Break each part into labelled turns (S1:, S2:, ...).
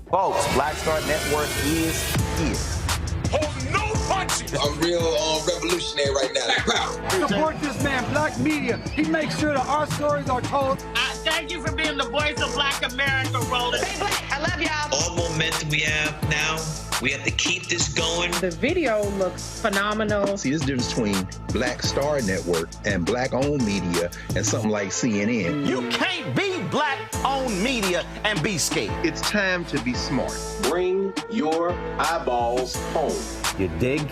S1: Folks, Black Star Network is here.
S2: Hold no punches!
S3: I'm real revolutionary right now. Black power.
S4: Support this man, Black Media. He makes sure that our stories are told.
S5: Thank you for being the voice of Black America, Roland.
S6: Stay black. I love y'all.
S7: All momentum we have now, we have to keep this going.
S8: The video looks phenomenal.
S9: See, this difference between Black Star Network and Black-owned media and something like CNN.
S1: You can't be Black-owned media and be scared.
S10: It's time to be smart.
S11: Bring your eyeballs home.
S1: You dig?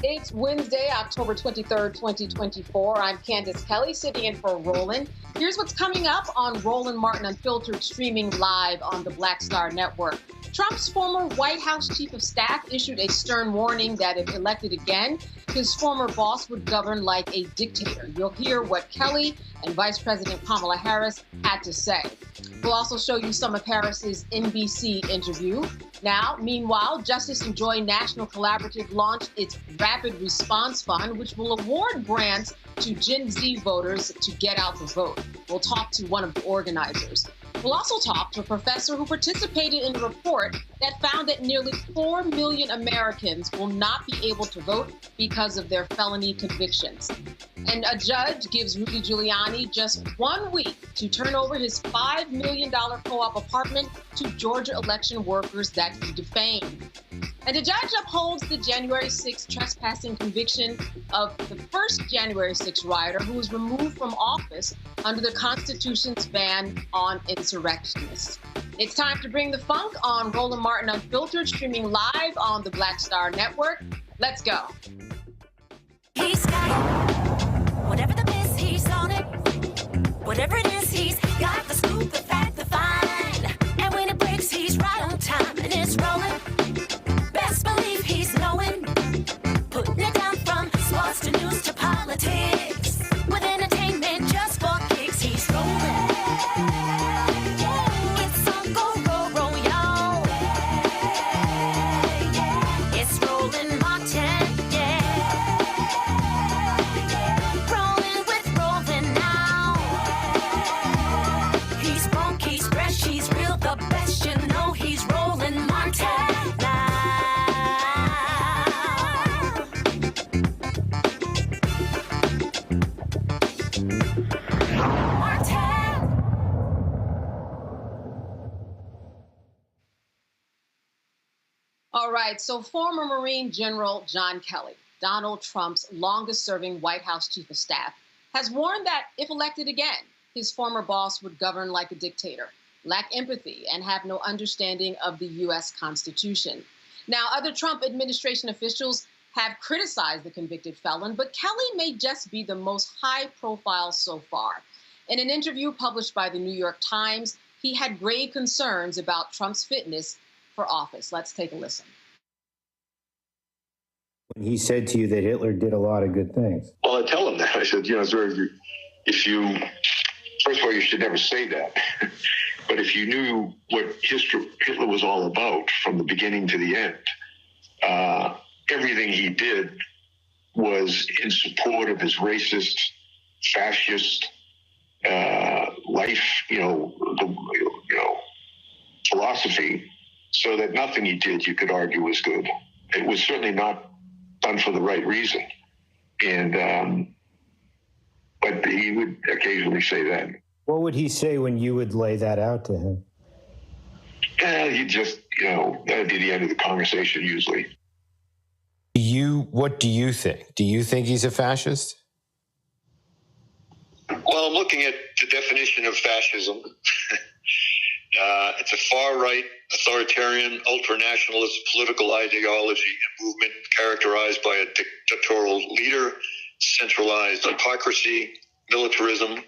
S12: It's Wednesday, October 23rd, 2024. I'm Candace Kelly, sitting in for Roland. Here's what's coming up on Roland Martin Unfiltered, streaming live on the Black Star Network. Trump's former White House chief of staff issued a stern warning that if elected again, his former boss would govern like a dictator. You'll hear what Kelly and Vice President Kamala Harris had to say. We'll also show you some of Harris's NBC interview. Now, meanwhile, Justice and Joy National Collaborative launched its Rapid Response Fund, which will award grants to Gen Z voters to get out the vote. We'll talk to one of the organizers. We'll also talk to a professor who participated in a report that found that nearly 4 million Americans will not be able to vote because of their felony convictions. And a judge gives Rudy Giuliani just 1 week to turn over his $5 million co-op apartment to Georgia election workers that he defamed. And the judge upholds the January 6th trespassing conviction of the first January 6th rioter who was removed from office under the Constitution's ban on insurrectionists. It's time to bring the funk on Roland Martin Unfiltered, streaming live on the Black Star Network. Let's go.
S13: He's got it. Whatever the miss, he's on it. Whatever it is, he's got the scoop, the fact, the find. And when it breaks, he's right on time and it's rolling. Best believe he's knowing. Putting it down from sports to news to politics. With entertainment just for kicks, he's rolling. It's on go, roll, roll, y'all. It's Roland Martin, yeah. Rolling with Roland now.
S12: right, so former Marine General John Kelly, Donald Trump's longest-serving White House chief of staff, has warned that if elected again, his former boss would govern like a dictator, lack empathy, and have no understanding of the U.S. Constitution. Now, other Trump administration officials have criticized the convicted felon, but Kelly may just be the most high-profile so far. In an interview published by the New York Times, he had grave concerns about Trump's fitness for office. Let's take a listen.
S2: When he said to you that Hitler did a lot of good things.
S6: Well, I tell him that. I said, first of all, you should never say that. But if you knew what Hitler was all about from the beginning to the end, everything he did was in support of his racist, fascist life, philosophy, so that nothing he did you could argue was good. It was certainly not done for the right reason. And but he would occasionally say that.
S2: What would he say when you would lay that out to him?
S6: He'd just, that would be the end of the conversation usually.
S10: What do you think? Do you think he's a fascist?
S6: Well, I'm looking at the definition of fascism. It's a far-right, authoritarian, ultranationalist political ideology and movement characterized by a dictatorial leader, centralized autocracy, militarism,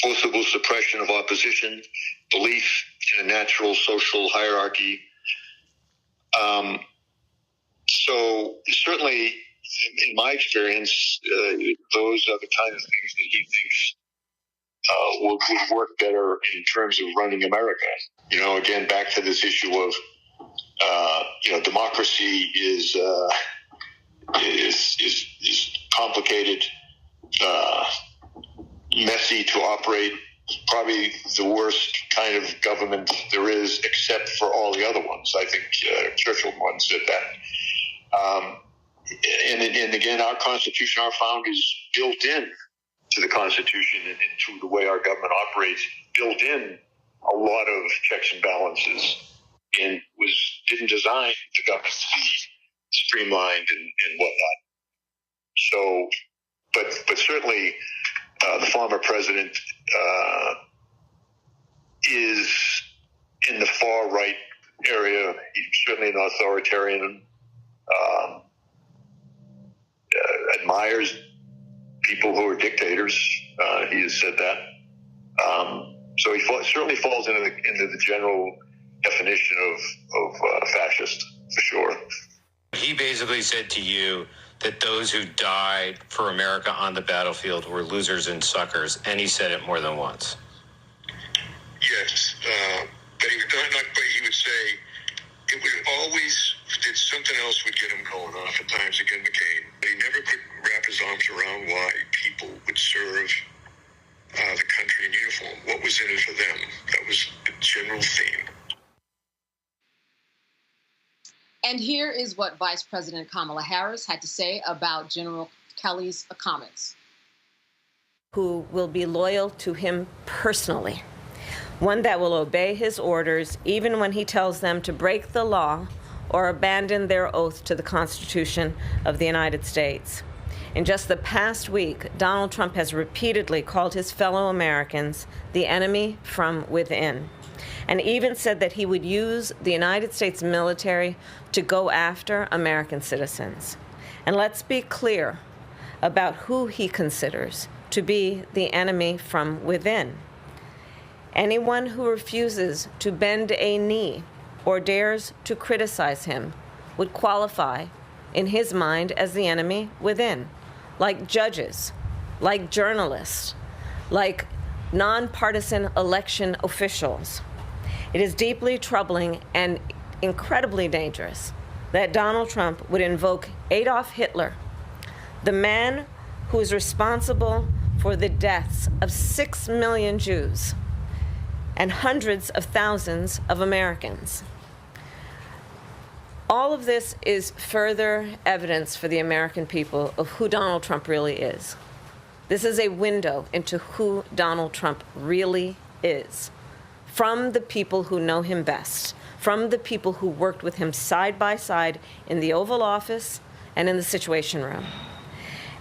S6: forcible suppression of opposition, belief in a natural social hierarchy. So certainly, in my experience, those are the kind of things that he thinks would work better in terms of running America. Again, back to this issue of, democracy is complicated, messy to operate, probably the worst kind of government there is, except for all the other ones. I think Churchill once said that. And again, our Constitution, our founders built in to the Constitution and to the way our government operates, built in a lot of checks and balances, and didn't design the government to be streamlined and whatnot. So, but certainly the former president is in the far right area. He's certainly an authoritarian. Admires people who are dictators. He has said that. So he certainly falls into the general definition of fascist, for sure.
S10: He basically said to you that those who died for America on the battlefield were losers and suckers, and he said it more than once.
S6: Yes, but he would say it would always, something else would get him going, oftentimes again McCain. But he never could wrap his arms around why people would serve the country in uniform. What was in it for them? That was the general theme.
S12: And here is what Vice President Kamala Harris had to say about General Kelly's comments.
S8: Who will be loyal to him personally. One that will obey his orders even when he tells them to break the law or abandon their oath to the Constitution of the United States. In just the past week, Donald Trump has repeatedly called his fellow Americans the enemy from within, and even said that he would use the United States military to go after American citizens. And let's be clear about who he considers to be the enemy from within. Anyone who refuses to bend a knee or dares to criticize him would qualify, in his mind, as the enemy within, like judges, like journalists, like nonpartisan election officials. It is deeply troubling and incredibly dangerous that Donald Trump would invoke Adolf Hitler, the man who is responsible for the deaths of 6 million Jews and hundreds of thousands of Americans. All of this is further evidence for the American people of who Donald Trump really is. This is a window into who Donald Trump really is, from the people who know him best, from the people who worked with him side by side in the Oval Office and in the Situation Room.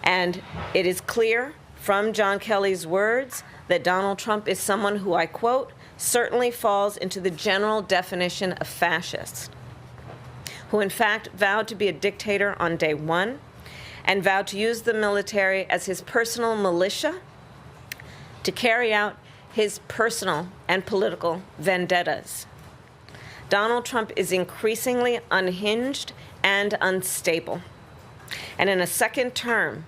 S8: And it is clear from John Kelly's words that Donald Trump is someone who, I quote, certainly falls into the general definition of fascist, who in fact vowed to be a dictator on day one and vowed to use the military as his personal militia to carry out his personal and political vendettas. Donald Trump is increasingly unhinged and unstable. And in a second term,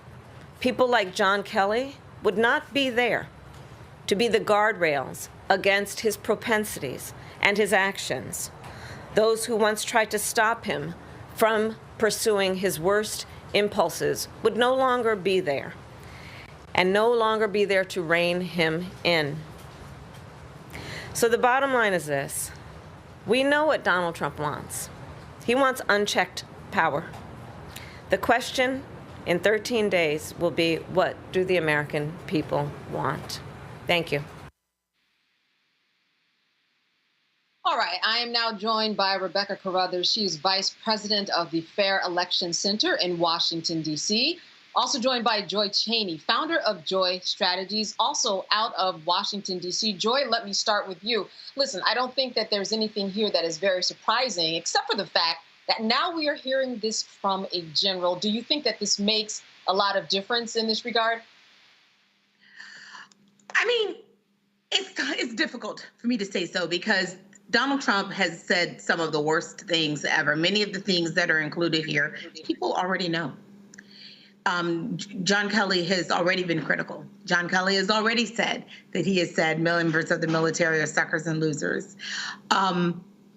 S8: people like John Kelly would not be there to be the guardrails against his propensities and his actions. Those who once tried to stop him from pursuing his worst impulses would no longer be there, and no longer be there to rein him in. So the bottom line is this. We know what Donald Trump wants. He wants unchecked power. The question in 13 days will be, what do the American people want? Thank you.
S12: All right, I am now joined by Rebecca Carruthers. She is Vice President of the Fair Election Center in Washington, D.C. Also joined by Joy Cheney, founder of Joy Strategies, also out of Washington, D.C. Joy, let me start with you. Listen, I don't think that there's anything here that is very surprising, except for the fact that now we are hearing this from a general. Do you think that this makes a lot of difference in this regard?
S14: I mean, it's difficult for me to say so because Donald Trump has said some of the worst things ever. Many of the things that are included here, people already know. John Kelly has already been critical. John Kelly has already said that he has said members of the military are suckers and losers.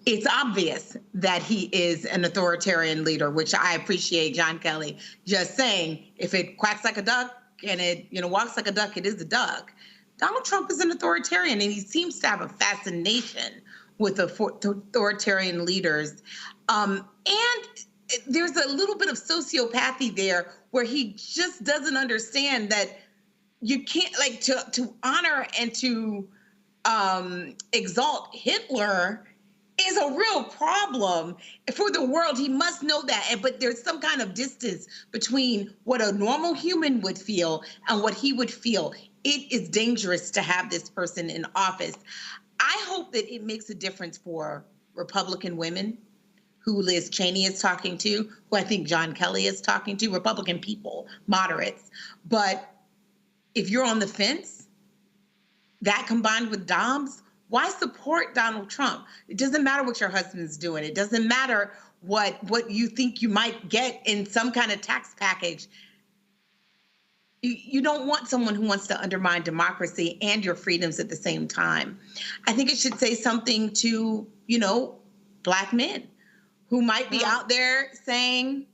S14: It's obvious that he is an authoritarian leader, which I appreciate John Kelly just saying, if it quacks like a duck and it walks like a duck, it is a duck. Donald Trump is an authoritarian, and he seems to have a fascination with authoritarian leaders. And there's a little bit of sociopathy there where he just doesn't understand that you can't, like, to honor and to exalt Hitler is a real problem for the world. He must know that. But there's some kind of distance between what a normal human would feel and what he would feel. It is dangerous to have this person in office. I hope that it makes a difference for Republican women who Liz Cheney is talking to, who I think John Kelly is talking to, Republican people, moderates. But if you're on the fence, that combined with Doms, why support Donald Trump? It doesn't matter what your husband's doing. It doesn't matter what you think you might get in some kind of tax package. You don't want someone who wants to undermine democracy and your freedoms at the same time. I think it should say something to, Black men who might be out there saying,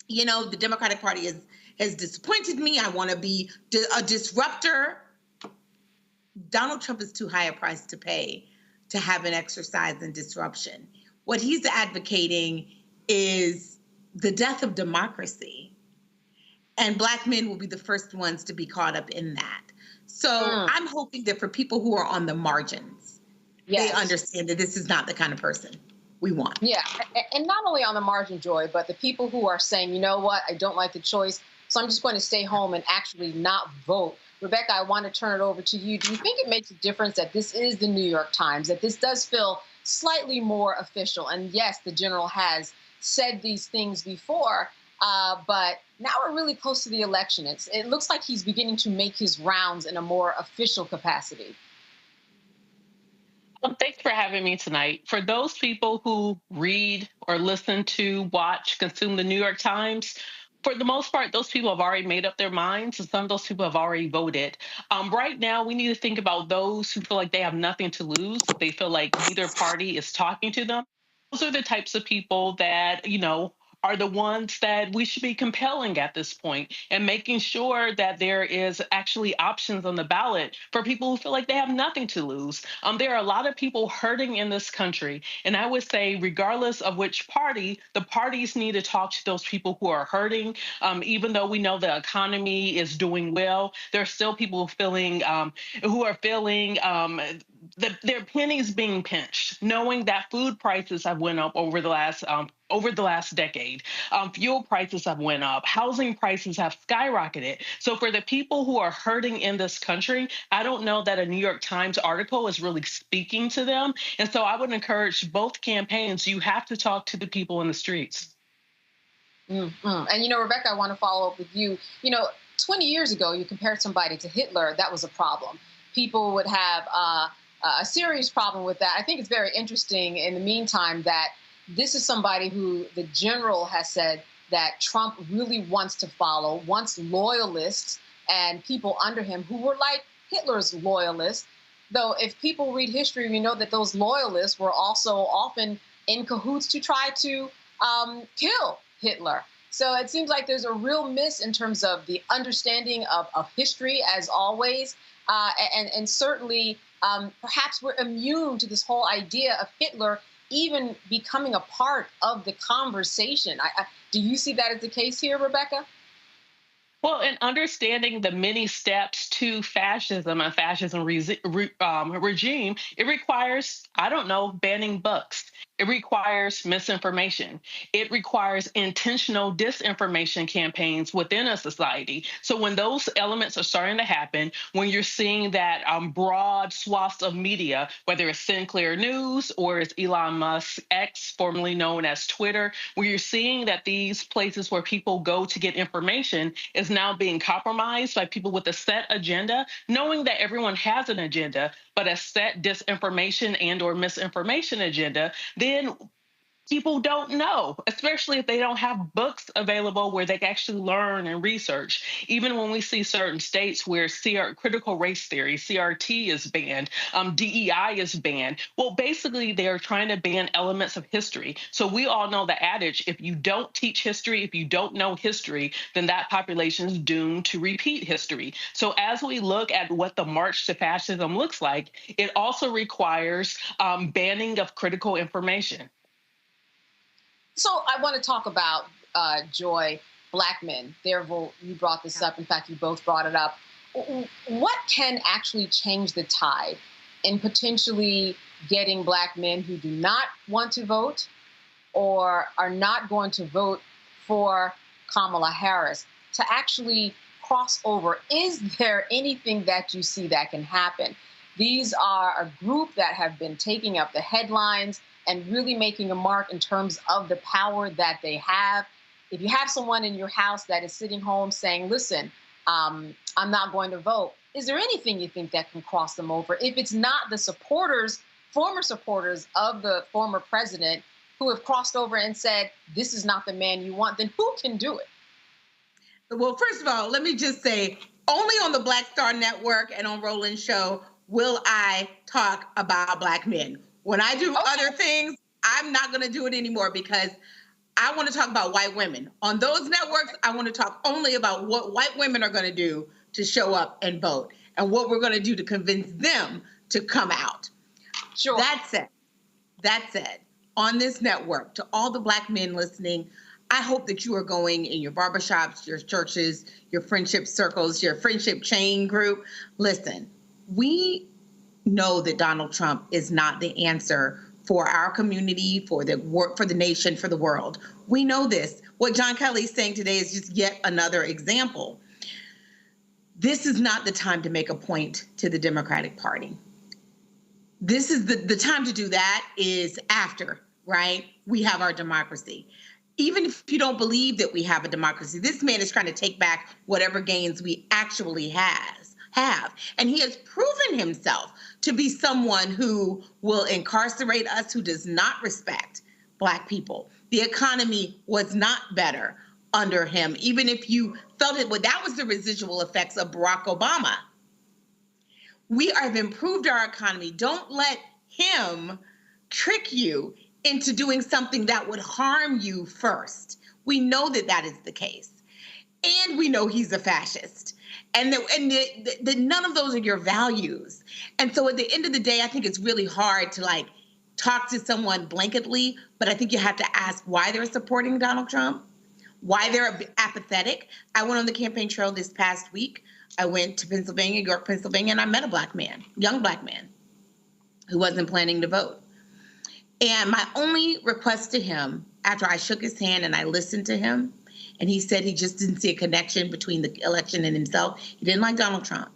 S14: the Democratic Party has disappointed me. I want to be a disruptor. Donald Trump is too high a price to pay to have an exercise in disruption. What he's advocating is the death of democracy. And Black men will be the first ones to be caught up in that. So I'm hoping that for people who are on the margins, they understand that this is not the kind of person we want.
S12: Yeah, and not only on the margin, Joy, but the people who are saying, you know what, I don't like the choice, so I'm just going to stay home and actually not vote. Rebecca, I want to turn it over to you. Do you think it makes a difference that this is the New York Times, that this does feel slightly more official? And yes, the general has said these things before, but now we're really close to the election. It looks like he's beginning to make his rounds in a more official capacity.
S15: Well, thanks for having me tonight. For those people who read or listen to, watch, consume the New York Times, for the most part, those people have already made up their minds, and some of those people have already voted. Right now, we need to think about those who feel like they have nothing to lose. They feel like neither party is talking to them. Those are the types of people that, are the ones that we should be compelling at this point and making sure that there is actually options on the ballot for people who feel like they have nothing to lose. There are a lot of people hurting in this country. And I would say, regardless of which party, the parties need to talk to those people who are hurting. Even though we know the economy is doing well, there are still people who are feeling their pennies being pinched, knowing that food prices have went up over the last decade. Fuel prices have went up. Housing prices have skyrocketed. So for the people who are hurting in this country, I don't know that a New York Times article is really speaking to them. And so I would encourage both campaigns. You have to talk to the people in the streets.
S12: Mm-hmm. And, Rebecca, I want to follow up with you. 20 years ago, you compared somebody to Hitler. That was a problem. People would have a serious problem with that. I think it's very interesting in the meantime that this is somebody who the general has said that Trump really wants to follow, wants loyalists and people under him who were like Hitler's loyalists. Though if people read history, we know that those loyalists were also often in cahoots to try to kill Hitler. So it seems like there's a real miss in terms of the understanding of history, as always. And certainly, perhaps we're immune to this whole idea of Hitler even becoming a part of the conversation. Do you see that as the case here, Rebecca?
S15: Well, in understanding the many steps to fascism and fascism regime, it requires, banning books. It requires misinformation. It requires intentional disinformation campaigns within a society. So when those elements are starting to happen, when you're seeing that broad swaths of media, whether it's Sinclair News or it's Elon Musk X, formerly known as Twitter, where you're seeing that these places where people go to get information is now being compromised by people with a set agenda, knowing that everyone has an agenda, but a set disinformation and or misinformation agenda, then people don't know, especially if they don't have books available where they can actually learn and research. Even when we see certain states where critical race theory, CRT is banned, DEI is banned. Well, basically, they're trying to ban elements of history. So we all know the adage, if you don't teach history, if you don't know history, then that population is doomed to repeat history. So as we look at what the march to fascism looks like, it also requires banning of critical information.
S12: So I want to talk about, Joy, Black men. You brought this up. In fact, you both brought it up. What can actually change the tide in potentially getting Black men who do not want to vote or are not going to vote for Kamala Harris to actually cross over? Is there anything that you see that can happen? These are a group that have been taking up the headlines and really making a mark in terms of the power that they have. If you have someone in your house that is sitting home saying, listen, I'm not going to vote, is there anything you think that can cross them over? If it's not the supporters, former supporters of the former president who have crossed over and said, this is not the man you want, then who can do it?
S14: Well, first of all, let me just say, only on the Black Star Network and on Roland's show will I talk about Black men. When I do other things, I'm not going to do it anymore because I want to talk about white women. On those networks, I want to talk only about what white women are going to do to show up and vote and what we're going to do to convince them to come out.
S12: Sure.
S14: That said, on this network, to all the Black men listening, I hope that you are going in your barbershops, your churches, your friendship circles, your friendship chain group. Listen, we know that Donald Trump is not the answer for our community, for the nation, for the world. We know this. What John Kelly is saying today is just yet another example. This is not the time to make a point to the Democratic Party. This is the time to do that is after, right? We have our democracy. Even if you don't believe that we have a democracy, this man is trying to take back whatever gains we actually have. And he has proven himself to be someone who will incarcerate us, who does not respect Black people. The economy was not better under him, even if you felt it. Well, that was the residual effects of Barack Obama. We have improved our economy. Don't let him trick you into doing something that would harm you first. We know that that is the case. And we know he's a fascist. And that none of those are your values. And so at the end of the day, I think it's really hard to talk to someone blanketly, but I think you have to ask why they're supporting Donald Trump, why they're apathetic. I went on the campaign trail this past week. I went to Pennsylvania, York, Pennsylvania, and I met a Black man, young Black man. who wasn't planning to vote. And my only request to him, after I shook his hand and I listened to him, and he said he just didn't see a connection between the election and himself. He didn't like Donald Trump.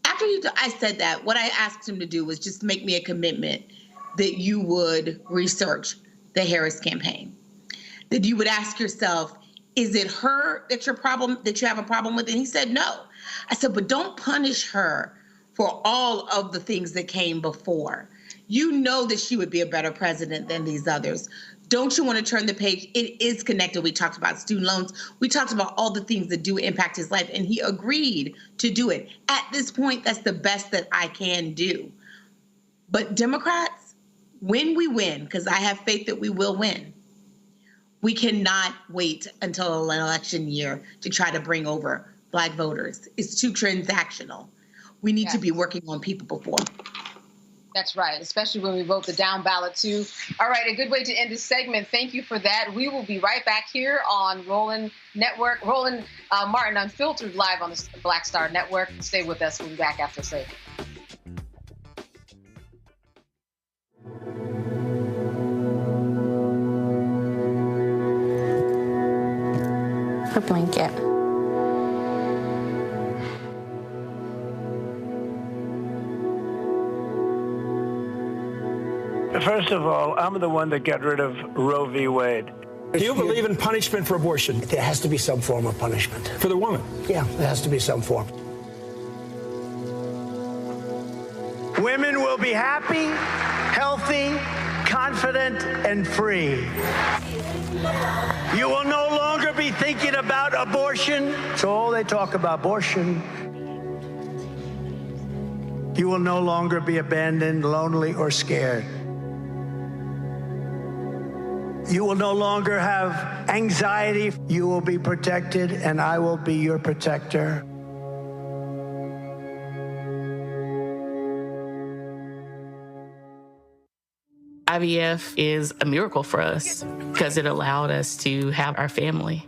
S14: After I said that, what I asked him to do was just make me a commitment that you would research the Harris campaign, that you would ask yourself, is it her that you have a problem with? And he said, no. I said, but don't punish her for all of the things that came before. You know that she would be a better president than these others. Don't you want to turn the page? It is connected. We talked about student loans. We talked about all the things that do impact his life, and he agreed to do it. At this point, that's the best that I can do. But Democrats, when we win, because I have faith that we will win, we cannot wait until an election year to try to bring over Black voters. It's too transactional. We need to be working on people before.
S12: That's right, especially when we vote the down ballot, too. All right, a good way to end this segment. Thank you for that. We will be right back here on Roland Network, Roland Martin Unfiltered, live on the Black Star Network. Stay with us. We'll be back after a break.
S16: Her blanket.
S17: First of all, I'm the one that got rid of Roe v. Wade.
S18: Do you believe in punishment for abortion?
S19: There has to be some form of punishment.
S18: For the woman?
S19: Yeah, there has to be some form.
S17: Women will be happy, healthy, confident, and free. You will no longer be thinking about abortion. So all they talk about abortion. You will no longer be abandoned, lonely, or scared. You will no longer have anxiety. You will be protected, and I will be your protector.
S20: IVF is a miracle for us because it allowed us to have our family.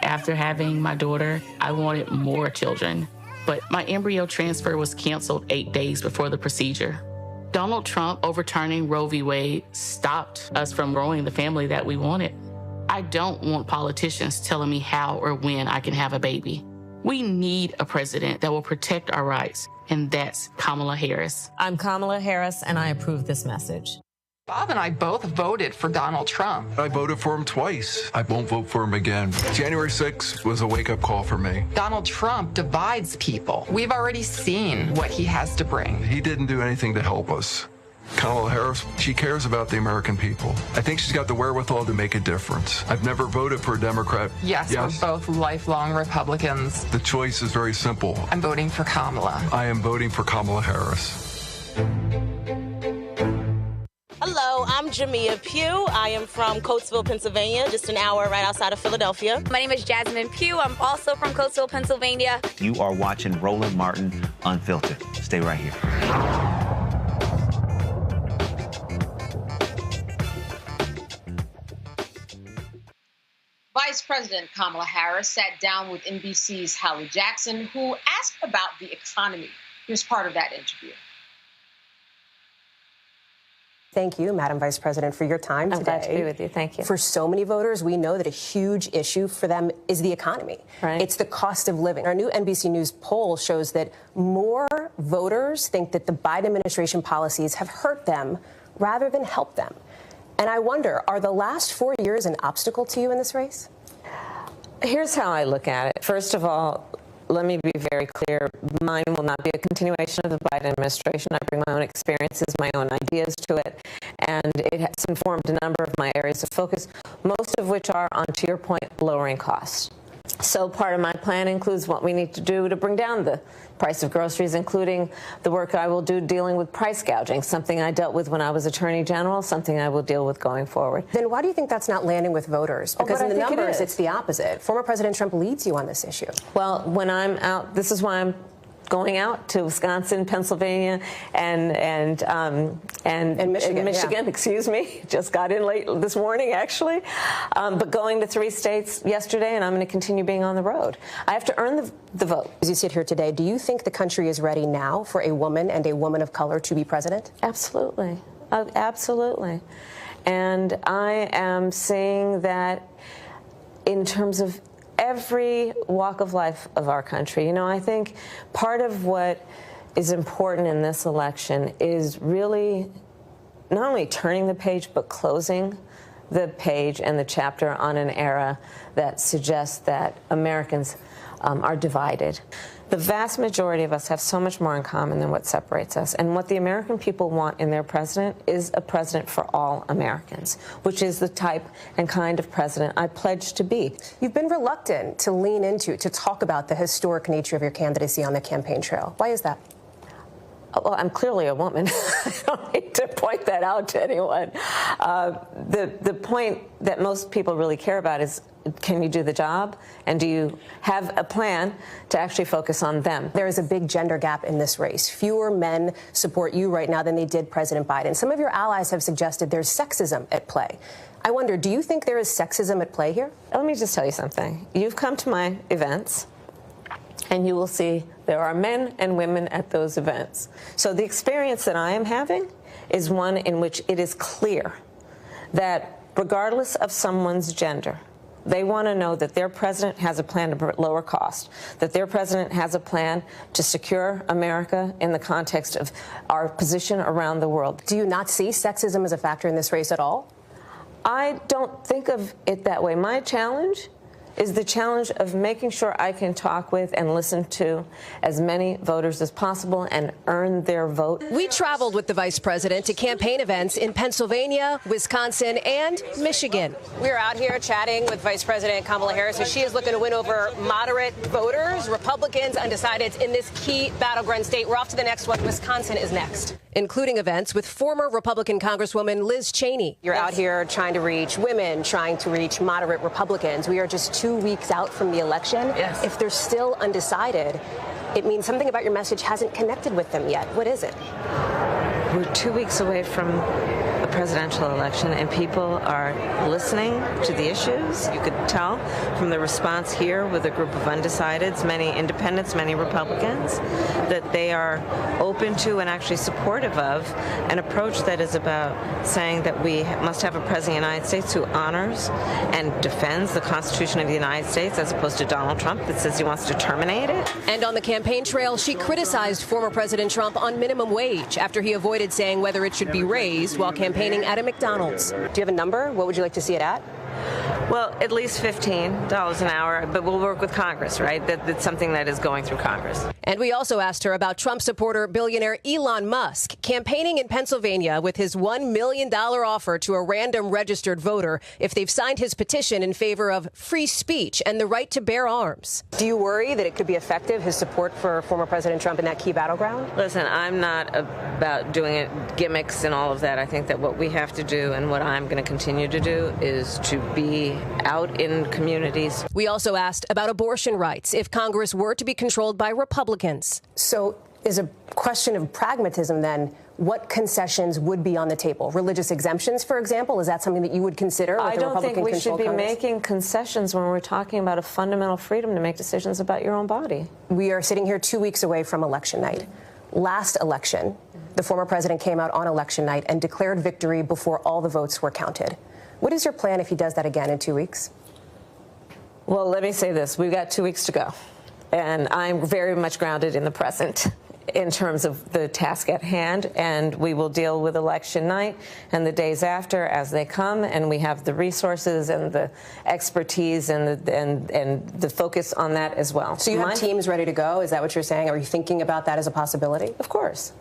S20: After having my daughter, I wanted more children, but my embryo transfer was canceled 8 days before the procedure. Donald Trump overturning Roe v. Wade stopped us from growing the family that we wanted. I don't want politicians telling me how or when I can have a baby. We need a president that will protect our rights, and that's Kamala Harris.
S21: I'm Kamala Harris, and I approve this message.
S22: Bob and I both voted for Donald Trump.
S23: I voted for him twice. I won't vote for him again. January 6th was a wake-up call for me.
S22: Donald Trump divides people. We've already seen what he has to bring.
S23: He didn't do anything to help us. Kamala Harris, she cares about the American people. I think she's got the wherewithal to make a difference. I've never voted for a Democrat.
S22: Yes, we're both lifelong Republicans.
S23: The choice is very simple.
S22: I'm voting for Kamala.
S23: I am voting for Kamala Harris.
S24: Hello, I'm Jamia Pugh. I am from Coatesville, Pennsylvania, just an hour right outside of Philadelphia.
S25: My name is Jasmine Pugh. I'm also from Coatesville, Pennsylvania.
S1: You are watching Roland Martin Unfiltered. Stay right here.
S12: Vice President Kamala Harris sat down with NBC's Hallie Jackson, who asked about the economy. Here's part of that interview.
S26: Thank you, Madam Vice President, for your time today.
S8: I'm glad to be with you. Thank you.
S26: For so many voters, we know that a huge issue for them is the economy.
S8: Right.
S26: It's the cost of living. Our new NBC News poll shows that more voters think that the Biden administration policies have hurt them rather than helped them. And I wonder, are the last 4 years an obstacle to you in this race?
S8: Here's how I look at it. First of all, let me be very clear. Mine will not be a continuation of the Biden administration. I bring my own experiences, my own ideas to it, and it has informed a number of my areas of focus, most of which are, on to your point, lowering costs. So part of my plan includes what we need to do to bring down the price of groceries, including the work I will do dealing with price gouging, something I dealt with when I was Attorney General, something I will deal with going forward.
S26: Then why do you think that's not landing with voters? Because in the numbers, it's the opposite. Former President Trump leads you on this issue.
S8: Well, when I'm out, this is why I'm going out to Wisconsin, Pennsylvania, and Michigan. Excuse me, just got in late this morning, actually. But going to 3 states yesterday, and I'm going to continue being on the road. I have to earn the vote.
S26: As you sit here today, do you think the country is ready now for a woman and a woman of color to be president?
S8: Absolutely. Absolutely. And I am seeing that in terms of every walk of life of our country. You know, I think part of what is important in this election is really not only turning the page, but closing the page and the chapter on an era that suggests that Americans are divided. The vast majority of us have so much more in common than what separates us. And what the American people want in their president is a president for all Americans, which is the type and kind of president I pledge to be.
S26: You've been reluctant to lean into, to talk about the historic nature of your candidacy on the campaign trail. Why is that?
S8: Well, I'm clearly a woman. I don't need to point that out to anyone. The point that most people really care about is, can you do the job? And do you have a plan to actually focus on them?
S26: There is a big gender gap in this race. Fewer men support you right now than they did President Biden. Some of your allies have suggested there's sexism at play. I wonder, do you think there is sexism at play here?
S8: Let me just tell you something. You've come to my events, and you will see there are men and women at those events. So the experience that I am having is one in which it is clear that regardless of someone's gender, they want to know that their president has a plan to lower cost, that their president has a plan to secure America in the context of our position around the world.
S26: Do you not see sexism as a factor in this race at all?
S8: I don't think of it that way. My challenge is the challenge of making sure I can talk with and listen to as many voters as possible and earn their vote.
S26: We traveled with the vice president to campaign events in Pennsylvania, Wisconsin, and Michigan. We're out here chatting with Vice President Kamala Harris as she is looking to win over moderate voters, Republicans, undecideds in this key battleground state. We're off to the next one. Wisconsin is next, including events with former Republican Congresswoman Liz Cheney. You're out here trying to reach women, trying to reach moderate Republicans. We are just 2 weeks out from the election.
S8: Yes.
S26: If they're still undecided, it means something about your message hasn't connected with them yet. What is it?
S8: We're 2 weeks away from a presidential election, and people are listening to the issues. You could tell from the response here with a group of undecideds, many independents, many Republicans, that they are open to and actually supportive of an approach that is about saying that we must have a president of the United States who honors and defends the Constitution of the United States, as opposed to Donald Trump that says he wants to terminate it.
S26: And on the campaign trail, she criticized former President Trump on minimum wage after he avoided saying whether it should be raised while campaigning at a McDonald's. Do you have a number? What would you like to see it at?
S8: Well, at least $15 an hour, but we'll work with Congress, right? That's something that is going through Congress.
S26: And we also asked her about Trump supporter billionaire Elon Musk campaigning in Pennsylvania with his $1 million offer to a random registered voter if they've signed his petition in favor of free speech and the right to bear arms. Do you worry that it could be effective, his support for former President Trump in that key battleground?
S8: Listen, I'm not about doing it gimmicks and all of that. I think that what we have to do and what I'm going to continue to do is to be out in communities.
S26: We also asked about abortion rights if Congress were to be controlled by Republicans. So is a question of pragmatism then, what concessions would be on the table? Religious exemptions, for example, is that something that you would consider?
S8: I don't think we should be making concessions when we're talking about a fundamental freedom to make decisions about your own body.
S26: We are sitting here 2 weeks away from election night. Last election, the former president came out on election night and declared victory before all the votes were counted. What is your plan if he does that again in 2 weeks?
S8: Well, let me say this. We've got 2 weeks to go. And I'm very much grounded in the present in terms of the task at hand. And we will deal with election night and the days after as they come. And we have the resources and the expertise and the focus on that as well.
S26: So you have teams ready to go? Is that what you're saying? Are you thinking about that as a possibility?
S8: Of course.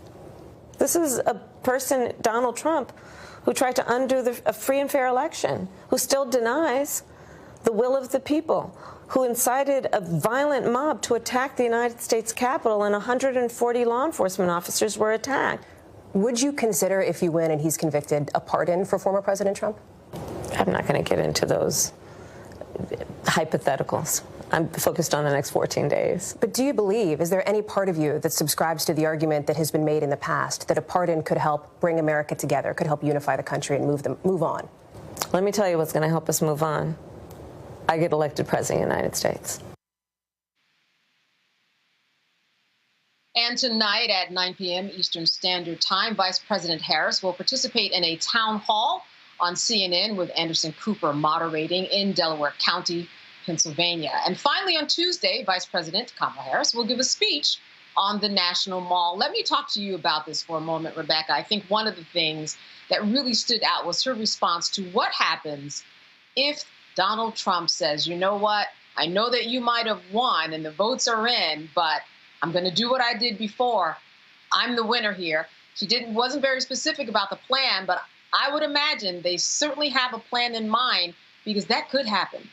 S8: This is a person, Donald Trump, who tried to undo a free and fair election, who still denies the will of the people, who incited a violent mob to attack the United States Capitol, and 140 law enforcement officers were attacked.
S26: Would you consider, if you win and he's convicted, a pardon for former President Trump?
S8: I'm not going to get into those hypotheticals. I'm focused on the next 14 days.
S26: But do you believe, is there any part of you that subscribes to the argument that has been made in the past that a pardon could help bring America together, could help unify the country and move on?
S8: Let me tell you what's going to help us move on. I get elected president of the United States.
S12: And tonight at 9 p.m. Eastern Standard Time, Vice President Harris will participate in a town hall on CNN with Anderson Cooper moderating in Delaware County, Pennsylvania. And finally, on Tuesday, Vice President Kamala Harris will give a speech on the National Mall. Let me talk to you about this for a moment, Rebecca. I think one of the things that really stood out was her response to what happens if Donald Trump says, you know what, I know that you might have won and the votes are in, but I'm going to do what I did before. I'm the winner here. She wasn't very specific about the plan, but I would imagine they certainly have a plan in mind because that could happen.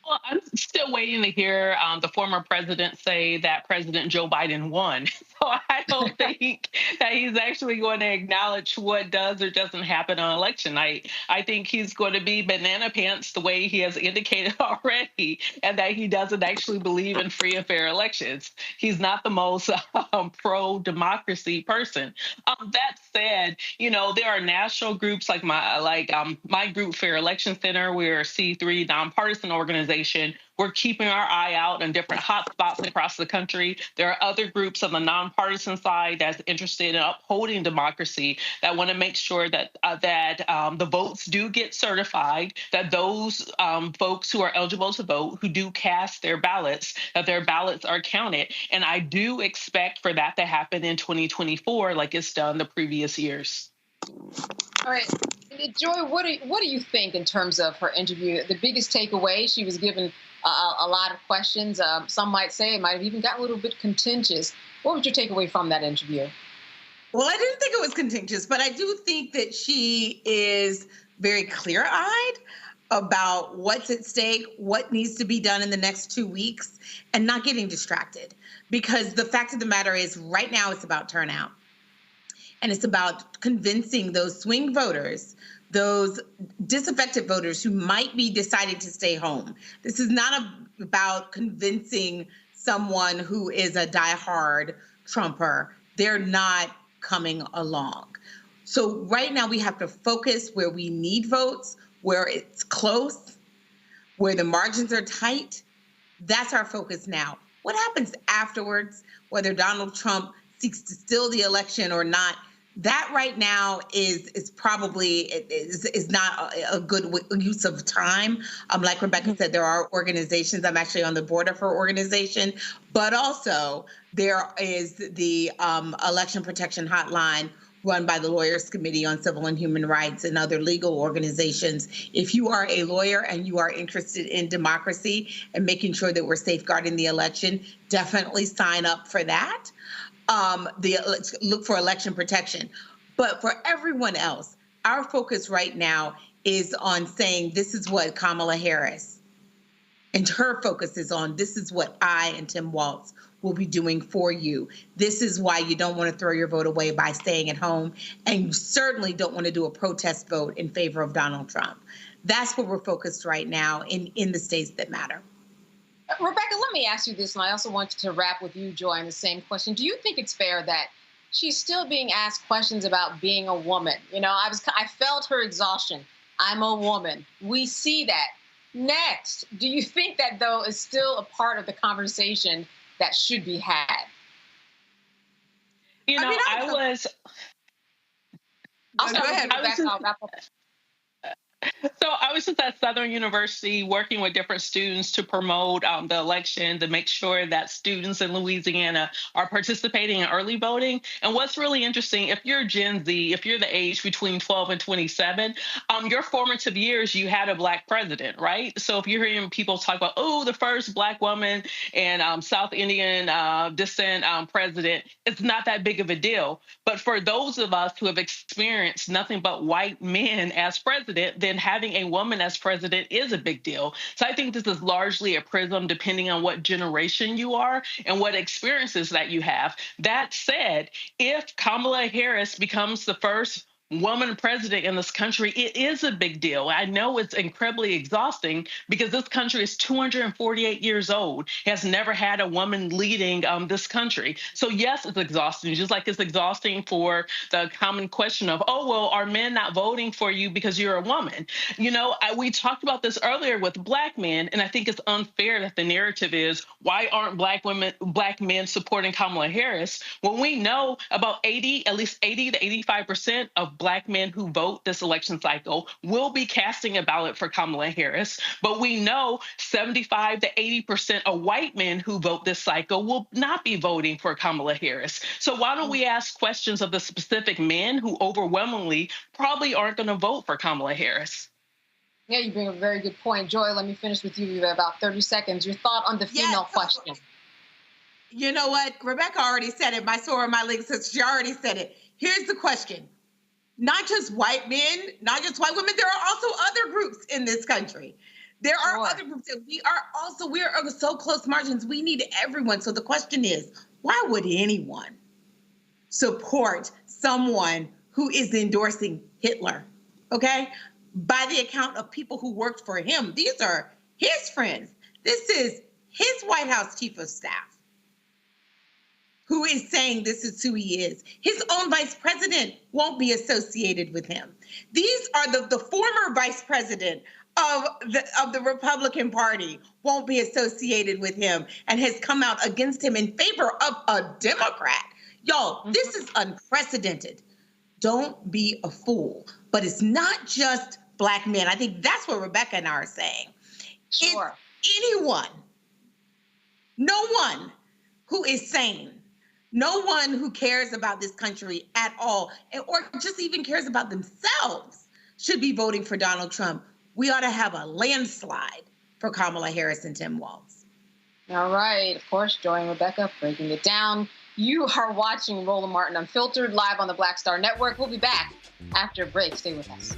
S15: Well, I'm still waiting to hear the former president say that President Joe Biden won. So I don't think that he's actually going to acknowledge what does or doesn't happen on election night. I think he's going to be banana pants the way he has indicated already, and that he doesn't actually believe in free and fair elections. He's not the most pro-democracy person. That said, there are national groups like my group, Fair Election Center. We're a C3 nonpartisan organization. We're keeping our eye out on different hot spots across the country. There are other groups on the nonpartisan side that's interested in upholding democracy that want to make sure that the votes do get certified, that those folks who are eligible to vote, who do cast their ballots, that their ballots are counted. And I do expect for that to happen in 2024 like it's done the previous years.
S12: All right. Joy, what do you think in terms of her interview? The biggest takeaway, she was given a lot of questions. Some might say it might have even gotten a little bit contentious. What was your takeaway from that interview?
S14: Well, I didn't think it was contentious, but I do think that she is very clear-eyed about what's at stake, what needs to be done in the next 2 weeks, and not getting distracted. Because the fact of the matter is, right now it's about turnout. And it's about convincing those swing voters, those disaffected voters who might be deciding to stay home. This is not about convincing someone who is a diehard Trumper. They're not coming along. So right now we have to focus where we need votes, where it's close, where the margins are tight. That's our focus now. What happens afterwards, whether Donald Trump seeks to steal the election or not, that right now is probably not a good use of time. Like Rebecca said, there are organizations. I'm actually on the board of her organization, but also there is the Election Protection Hotline run by the Lawyers Committee on Civil and Human Rights and other legal organizations. If you are a lawyer and you are interested in democracy and making sure that we're safeguarding the election, definitely sign up for that. Look for election protection. But for everyone else, our focus right now is on saying this is what Kamala Harris and her focus is on. This is what I and Tim Walz will be doing for you. This is why you don't want to throw your vote away by staying at home. And you certainly don't want to do a protest vote in favor of Donald Trump. That's where we're focused right now in the states that matter.
S12: Rebecca, let me ask you this, and I also want to wrap with you, Joy, on the same question. Do you think it's fair that she's still being asked questions about being a woman? I felt her exhaustion. I'm a woman. We see that. Next, do you think that, though, is still a part of the conversation that should be had?
S14: Go ahead, Rebecca. I'll wrap up.
S15: So I was just at Southern University working with different students to promote the election, to make sure that students in Louisiana are participating in early voting. And what's really interesting, if you're Gen Z, if you're the age between 12 and 27, your formative years, you had a Black president, right? So if you're hearing people talk about, the first Black woman and South Indian descent president, it's not that big of a deal. But for those of us who have experienced nothing but white men as president, then having a woman as president is a big deal. So I think this is largely a prism depending on what generation you are and what experiences that you have. That said, if Kamala Harris becomes the first woman president in this country, it is a big deal. I know it's incredibly exhausting because this country is 248 years old, has never had a woman leading this country. So yes, it's exhausting, just like it's exhausting for the common question of, oh, well, are men not voting for you because you're a woman? You know, we talked about this earlier with black men, and I think it's unfair that the narrative is, why aren't black men supporting Kamala Harris? When we know about at least 80 to 85% of black men who vote this election cycle will be casting a ballot for Kamala Harris. But we know 75 to 80% of white men who vote this cycle will not be voting for Kamala Harris. So why don't we ask questions of the specific men who overwhelmingly probably aren't going to vote for Kamala Harris?
S12: Yeah, you bring a very good point. Joy, let me finish with you. You have about 30 seconds. Your thought on the female question.
S14: You know what? Rebecca already said it. My sword, my link says she already said it. Here's the question. Not just white men, not just white women, there are also other groups in this country. There are other groups that we are so close margins. We need everyone. So the question is, why would anyone support someone who is endorsing Hitler? Okay? By the account of people who worked for him. These are his friends. This is his White House chief of staff who is saying this is who he is. His own vice president won't be associated with him. These are the former vice president of the Republican Party won't be associated with him and has come out against him in favor of a Democrat. Y'all, this is unprecedented. Don't be a fool. But it's not just black men. I think that's what Rebecca and I are saying.
S12: Sure.
S14: It's anyone, no one who is sane, no one who cares about this country at all, or just even cares about themselves, should be voting for Donald Trump. We ought to have a landslide for Kamala Harris and Tim Walz.
S12: All right. Of course, Joy and Rebecca breaking it down. You are watching Roland Martin Unfiltered live on the Black Star Network. We'll be back after a break. Stay with us.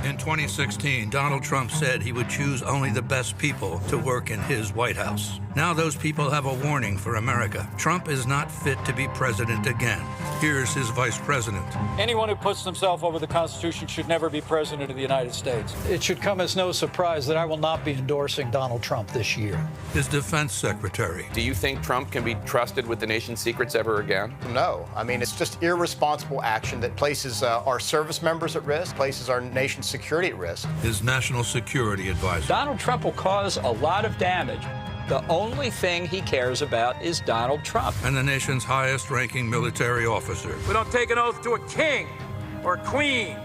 S3: In 2016, Donald Trump said he would choose only the best people to work in his White House. Now those people have a warning for America. Trump is not fit to be president again. Here's his vice president.
S4: Anyone who puts himself over the Constitution should never be president of the United States. It should come as no surprise that I will not be endorsing Donald Trump this year.
S3: His defense secretary.
S5: Do you think Trump can be trusted with the nation's secrets ever again?
S7: No. I mean, it's just irresponsible action that places our service members at risk, places our nation's security at risk.
S3: His national security advisor.
S4: Donald Trump will cause a lot of damage. The only thing he cares about is Donald Trump.
S3: And the nation's highest-ranking military officer.
S9: We don't take an oath to a king or a queen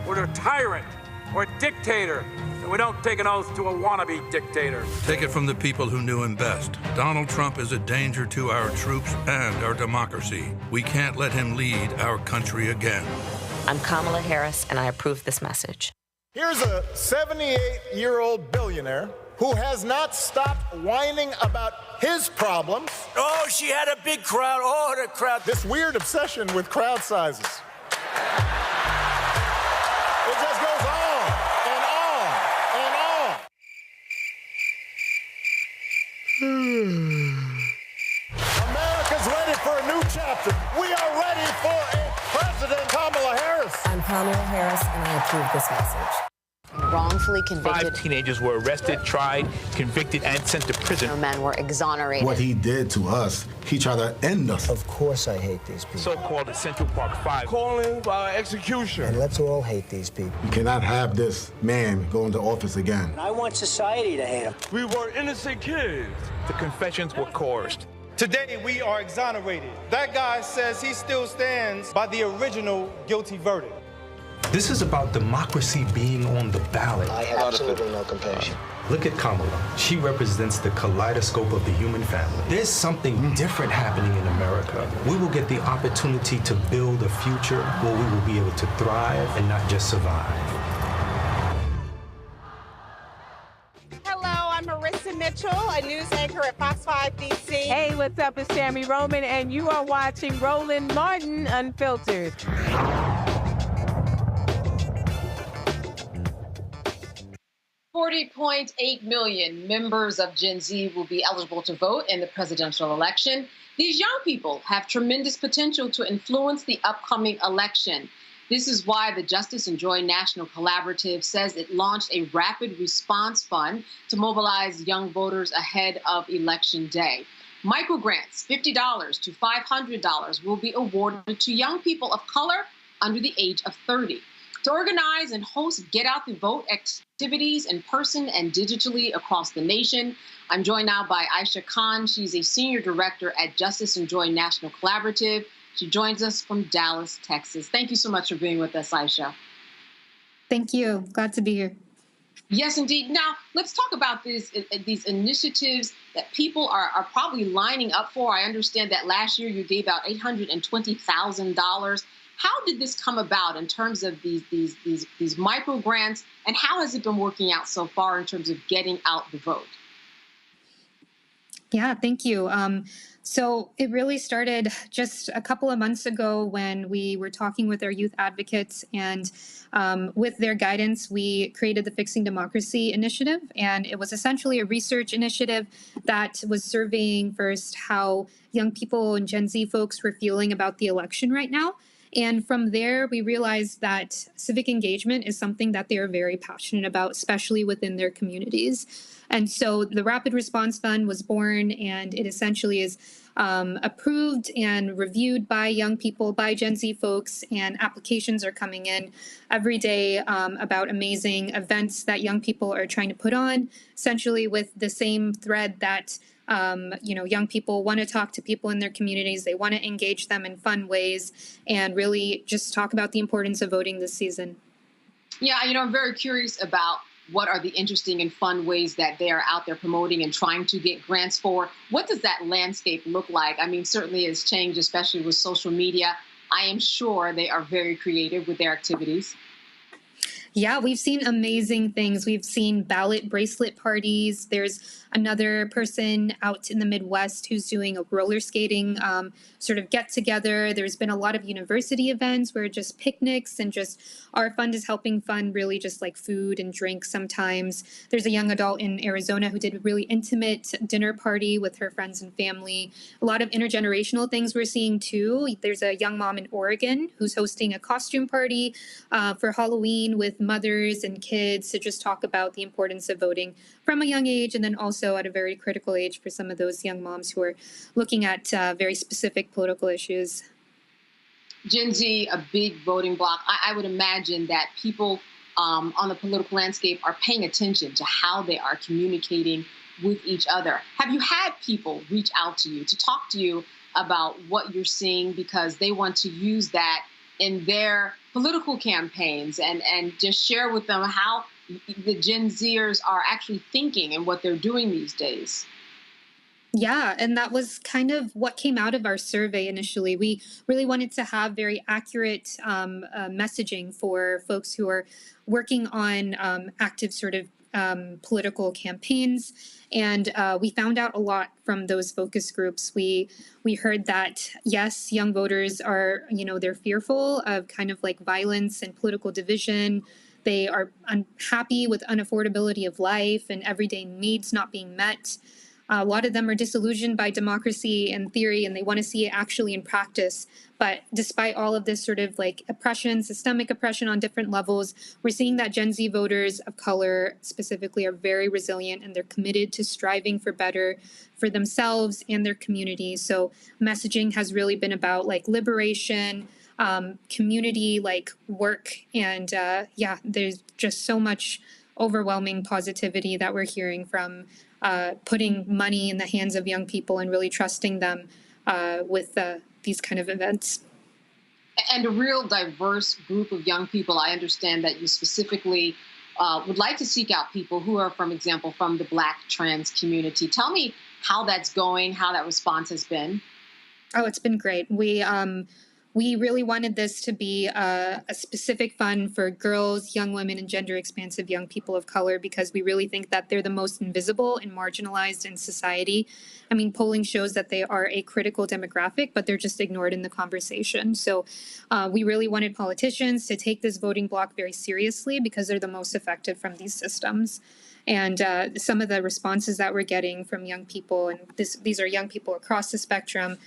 S9: or to a tyrant or a dictator. And we don't take an oath to a wannabe dictator.
S3: Take it from the people who knew him best. Donald Trump is a danger to our troops and our democracy. We can't let him lead our country again.
S21: I'm Kamala Harris, and I approve this message.
S11: Here's a 78-year-old billionaire who has not stopped whining about his problems.
S18: Oh, she had a big crowd. Oh, the crowd.
S11: This weird obsession with crowd sizes. It just goes on and on and on. America's ready for a new chapter. We are ready for a President Kamala Harris.
S21: I'm Kamala Harris, and I approve this message. Wrongfully convicted.
S27: 5 teenagers were arrested, tried, convicted, and sent to prison.
S21: No men were exonerated.
S28: What he did to us, he tried to end us.
S29: Of course I hate these people.
S27: So-called Central Park 5.
S28: Calling for execution.
S29: And let's all hate these people.
S28: You cannot have this man go into office again.
S29: I want society to hate him.
S28: We were innocent kids.
S27: The confessions were coerced.
S11: Today, we are exonerated. That guy says he still stands by the original guilty verdict.
S30: This is about democracy being on the ballot.
S29: I have absolutely no compassion.
S30: Look at Kamala. She represents the kaleidoscope of the human family. There's something different happening in America. We will get the opportunity to build a future where we will be able to thrive and not just survive.
S31: I'm Marissa Mitchell, a news anchor at Fox 5 DC.
S32: Hey, what's up? It's Tammy Roman, and you are watching Roland Martin Unfiltered.
S12: 40.8 million members of Gen Z will be eligible to vote in the presidential election. These young people have tremendous potential to influence the upcoming election. This is why the Justice and Joy National Collaborative says it launched a rapid response fund to mobilize young voters ahead of Election Day. Microgrants, $50 to $500, will be awarded to young people of color under the age of 30. To organize and host Get Out the Vote activities in person and digitally across the nation, I'm joined now by Aisha Khan. She's a senior director at Justice and Joy National Collaborative. She joins us from Dallas, Texas. Thank you so much for being with us, Aisha.
S2: Thank you. Glad to be here.
S12: Yes, indeed. Now, let's talk about these initiatives that people are probably lining up for. I understand that last year you gave out $820,000. How did this come about in terms of these micro grants, and how has it been working out so far in terms of getting out the vote?
S2: Yeah, thank you. So it really started just a couple of months ago when we were talking with our youth advocates, and with their guidance, we created the Fixing Democracy Initiative. And it was essentially a research initiative that was surveying first how young people and Gen Z folks were feeling about the election right now. And from there, we realized that civic engagement is something that they are very passionate about, especially within their communities. And so the Rapid Response Fund was born, and it essentially is approved and reviewed by young people, by Gen Z folks, and applications are coming in every day about amazing events that young people are trying to put on, essentially with the same thread that young people want to talk to people in their communities. They want to engage them in fun ways and really just talk about the importance of voting this season.
S12: Yeah, I'm very curious about what are the interesting and fun ways that they are out there promoting and trying to get grants for. What does that landscape look like? I mean, certainly it's changed, especially with social media. I am sure they are very creative with their activities.
S2: Yeah, we've seen amazing things. We've seen ballot bracelet parties. There's another person out in the Midwest who's doing a roller skating sort of get together. There's been a lot of university events where just picnics and just our fund is helping fund really just like food and drink sometimes. There's a young adult in Arizona who did a really intimate dinner party with her friends and family. A lot of intergenerational things we're seeing too. There's a young mom in Oregon who's hosting a costume party for Halloween with mothers and kids to just talk about the importance of voting from a young age, and then also at a very critical age for some of those young moms who are looking at very specific political issues.
S12: Gen Z, a big voting bloc. I would imagine that people on the political landscape are paying attention to how they are communicating with each other. Have you had people reach out to you to talk to you about what you're seeing because they want to use that in their political campaigns and just share with them how the Gen Zers are actually thinking and what they're doing these days?
S2: Yeah, and that was kind of what came out of our survey initially. We really wanted to have very accurate messaging for folks who are working on active sort of political campaigns. And we found out a lot from those focus groups. We heard that, yes, young voters are, they're fearful of kind of like violence and political division. They are unhappy with unaffordability of life and everyday needs not being met. A lot of them are disillusioned by democracy and theory, and they want to see it actually in practice. But despite all of this sort of like oppression, systemic oppression on different levels, we're seeing that Gen Z voters of color specifically are very resilient, and they're committed to striving for better for themselves and their communities. So messaging has really been about like liberation, community, like work. And there's just so much overwhelming positivity that we're hearing from putting money in the hands of young people and really trusting them with these kind of events.
S12: And a real diverse group of young people. I understand that you specifically would like to seek out people who are, for example, from the Black trans community. Tell me how that's going, how that response has been.
S2: Oh, it's been great. We really wanted this to be a specific fund for girls, young women, and gender-expansive young people of color because we really think that they're the most invisible and marginalized in society. I mean, polling shows that they are a critical demographic, but they're just ignored in the conversation. So we really wanted politicians to take this voting bloc very seriously because they're the most affected from these systems. And some of the responses that we're getting from young people, and these are young people across the spectrum,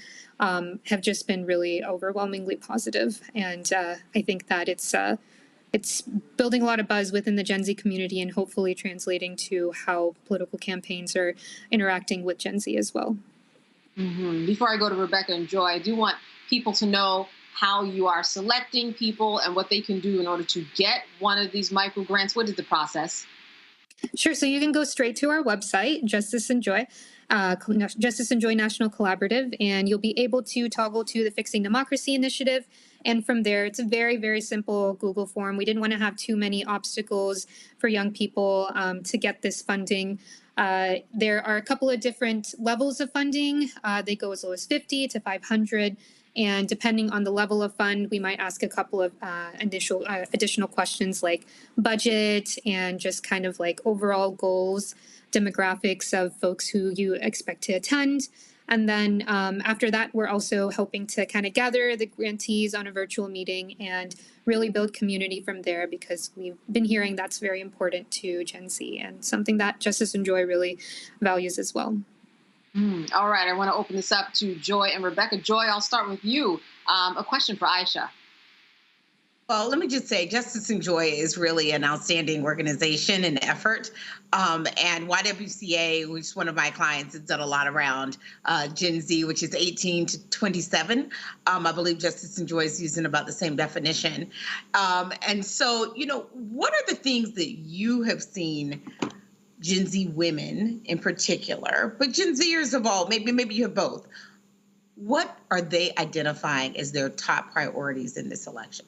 S2: have just been really overwhelmingly positive. And I think that it's building a lot of buzz within the Gen Z community and hopefully translating to how political campaigns are interacting with Gen Z as well.
S12: Mm-hmm. Before I go to Rebecca and Joy, I do want people to know how you are selecting people and what they can do in order to get one of these micro grants. What is the process?
S2: Sure. So you can go straight to our website, Justice and Joy National Collaborative, and you'll be able to toggle to the Fixing Democracy Initiative. And from there, it's a very, very simple Google form. We didn't want to have too many obstacles for young people to get this funding. There are a couple of different levels of funding. They go as low as 50 to 500. And depending on the level of fund, we might ask a couple of additional questions like budget and just kind of like overall goals, demographics of folks who you expect to attend. And then after that, we're also hoping to kind of gather the grantees on a virtual meeting and really build community from there, because we've been hearing that's very important to Gen Z and something that Justice and Joy really values as well.
S12: All right, I want to open this up to Joy and Rebecca. Joy, I'll start with you. A question for Aisha.
S14: Well, let me just say, Justice and Joy is really an outstanding organization and effort. And YWCA, which is one of my clients, has done a lot around Gen Z, which is 18 to 27. I believe Justice and Joy is using about the same definition. And so, what are the things that you have seen Gen Z women in particular, but Gen Zers of all, maybe you have both. What are they identifying as their top priorities in this election?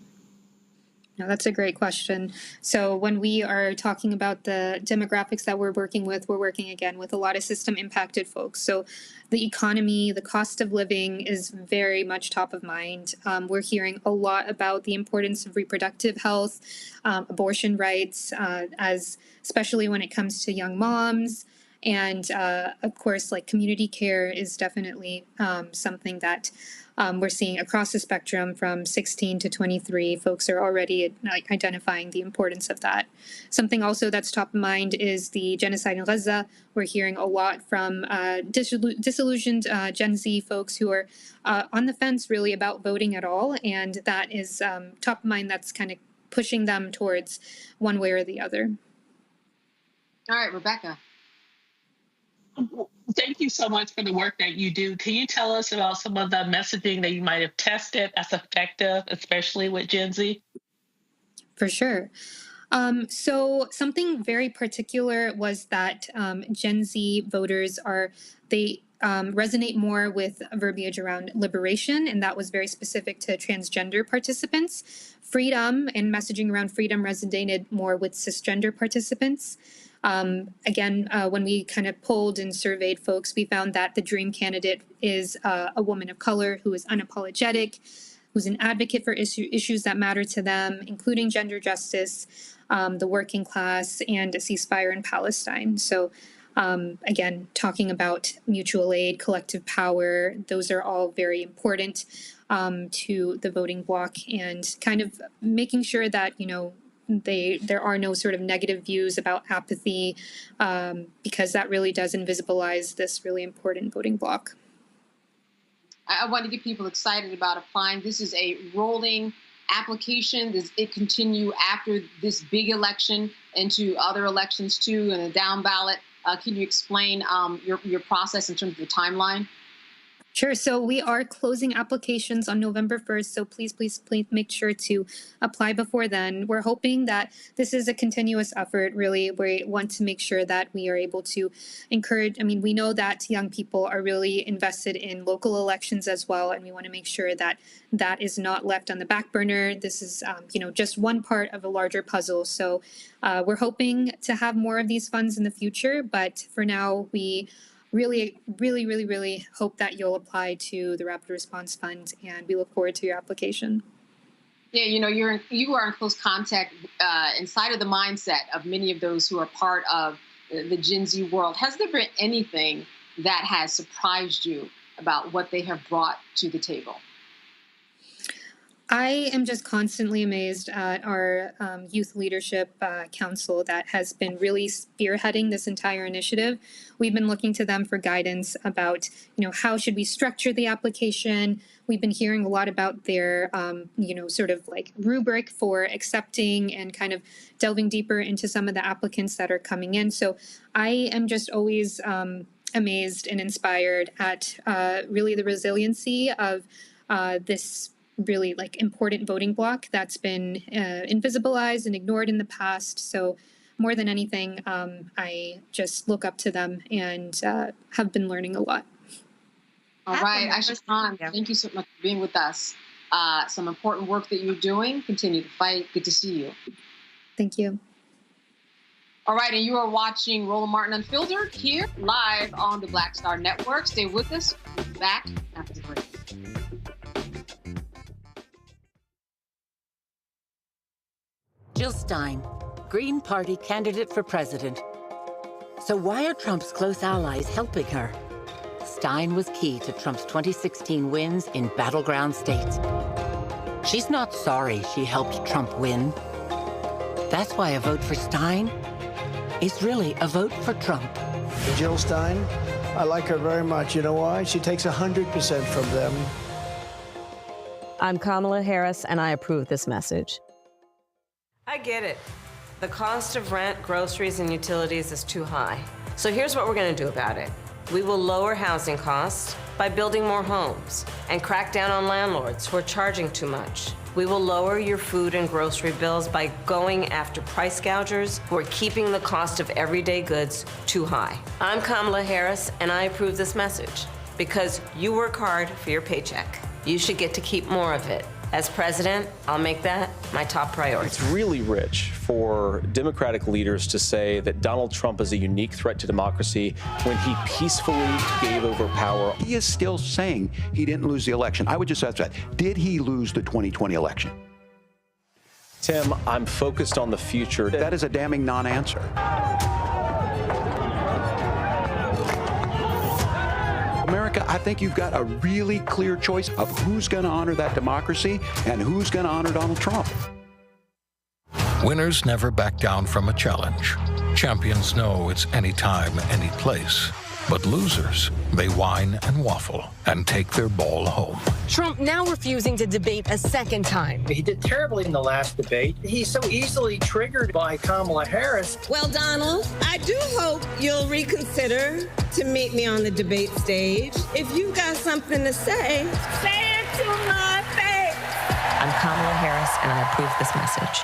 S2: No, that's a great question. So when we are talking about the demographics that we're working again with a lot of system impacted folks. So the economy, the cost of living is very much top of mind. We're hearing a lot about the importance of reproductive health, abortion rights, especially when it comes to young moms. And of course, like community care is definitely something that we're seeing across the spectrum from 16 to 23. Folks are already identifying the importance of that. Something also that's top of mind is the genocide in Gaza. We're hearing a lot from disillusioned Gen Z folks who are on the fence really about voting at all. And that is top of mind. That's kind of pushing them towards one way or the other.
S12: All right, Rebecca.
S15: Thank you so much for the work that you do. Can you tell us about some of the messaging that you might have tested as effective, especially with Gen Z?
S2: For sure. So something very particular was that Gen Z voters resonate more with verbiage around liberation, and that was very specific to transgender participants. Freedom and messaging around freedom resonated more with cisgender participants. Again, when we kind of polled and surveyed folks, we found that the dream candidate is a woman of color who is unapologetic, who's an advocate for issues that matter to them, including gender justice, the working class, and a ceasefire in Palestine. So again, talking about mutual aid, collective power, those are all very important to the voting bloc, and kind of making sure that, there are no sort of negative views about apathy, because that really does invisibilize this really important voting bloc.
S12: I want to get people excited about applying. This is a rolling application. Does it continue after this big election into other elections too, and a down ballot? Can you explain your process in terms of the timeline?
S2: Sure. So we are closing applications on November 1st. So please make sure to apply before then. We're hoping that this is a continuous effort, really. We want to make sure that we are able to encourage. We know that young people are really invested in local elections as well. And we want to make sure that that is not left on the back burner. This is, just one part of a larger puzzle. So we're hoping to have more of these funds in the future. But for now, we really hope that you'll apply to the Rapid Response Fund, and we look forward to your application.
S12: Yeah, you are in close contact inside of the mindset of many of those who are part of the Gen Z world. Has there been anything that has surprised you about what they have brought to the table?
S2: I am just constantly amazed at our youth leadership council that has been really spearheading this entire initiative. We've been looking to them for guidance about, how should we structure the application. We've been hearing a lot about their, sort of like rubric for accepting and kind of delving deeper into some of the applicants that are coming in. So I am just always amazed and inspired at really the resiliency of this really important voting bloc that's been invisibilized and ignored in the past. So more than anything, I just look up to them and have been learning a lot.
S12: All right, Aisha Khan, thank you so much for being with us. Some important work that you're doing. Continue to fight. Good to see you.
S2: Thank you.
S12: All right, and you are watching Roland Martin Unfiltered here live on the Black Star Network. Stay with us. We'll be back after the break.
S1: Jill Stein, Green Party candidate for president. So why are Trump's close allies helping her? Stein was key to Trump's 2016 wins in battleground states. She's not sorry she helped Trump win. That's why a vote for Stein is really a vote for Trump.
S29: Jill Stein, I like her very much. You know why? She takes 100% from them.
S21: I'm Kamala Harris, and I approve this message.
S8: I get it. The cost of rent, groceries, and utilities is too high. So here's what we're going to do about it. We will lower housing costs by building more homes and crack down on landlords who are charging too much. We will lower your food and grocery bills by going after price gougers who are keeping the cost of everyday goods too high. I'm Kamala Harris, and I approve this message because you work hard for your paycheck. You should get to keep more of it. As president, I'll make that my top priority.
S6: It's really rich for Democratic leaders to say that Donald Trump is a unique threat to democracy when he peacefully gave over power.
S10: He is still saying he didn't lose the election. I would just ask that. Did he lose the 2020 election?
S6: Tim, I'm focused on the future.
S10: That is a damning non-answer. America, I think you've got a really clear choice of who's going to honor that democracy and who's going to honor Donald Trump.
S13: Winners never back down from a challenge. Champions know it's any time, any place. But losers, they whine and waffle and take their ball home.
S16: Trump now refusing to debate a second time.
S17: He did terribly in the last debate. He's so easily triggered by Kamala Harris.
S19: Well, Donald, I do hope you'll reconsider to meet me on the debate stage. If you've got something to say it to my face.
S21: I'm Kamala Harris, and I approve this message.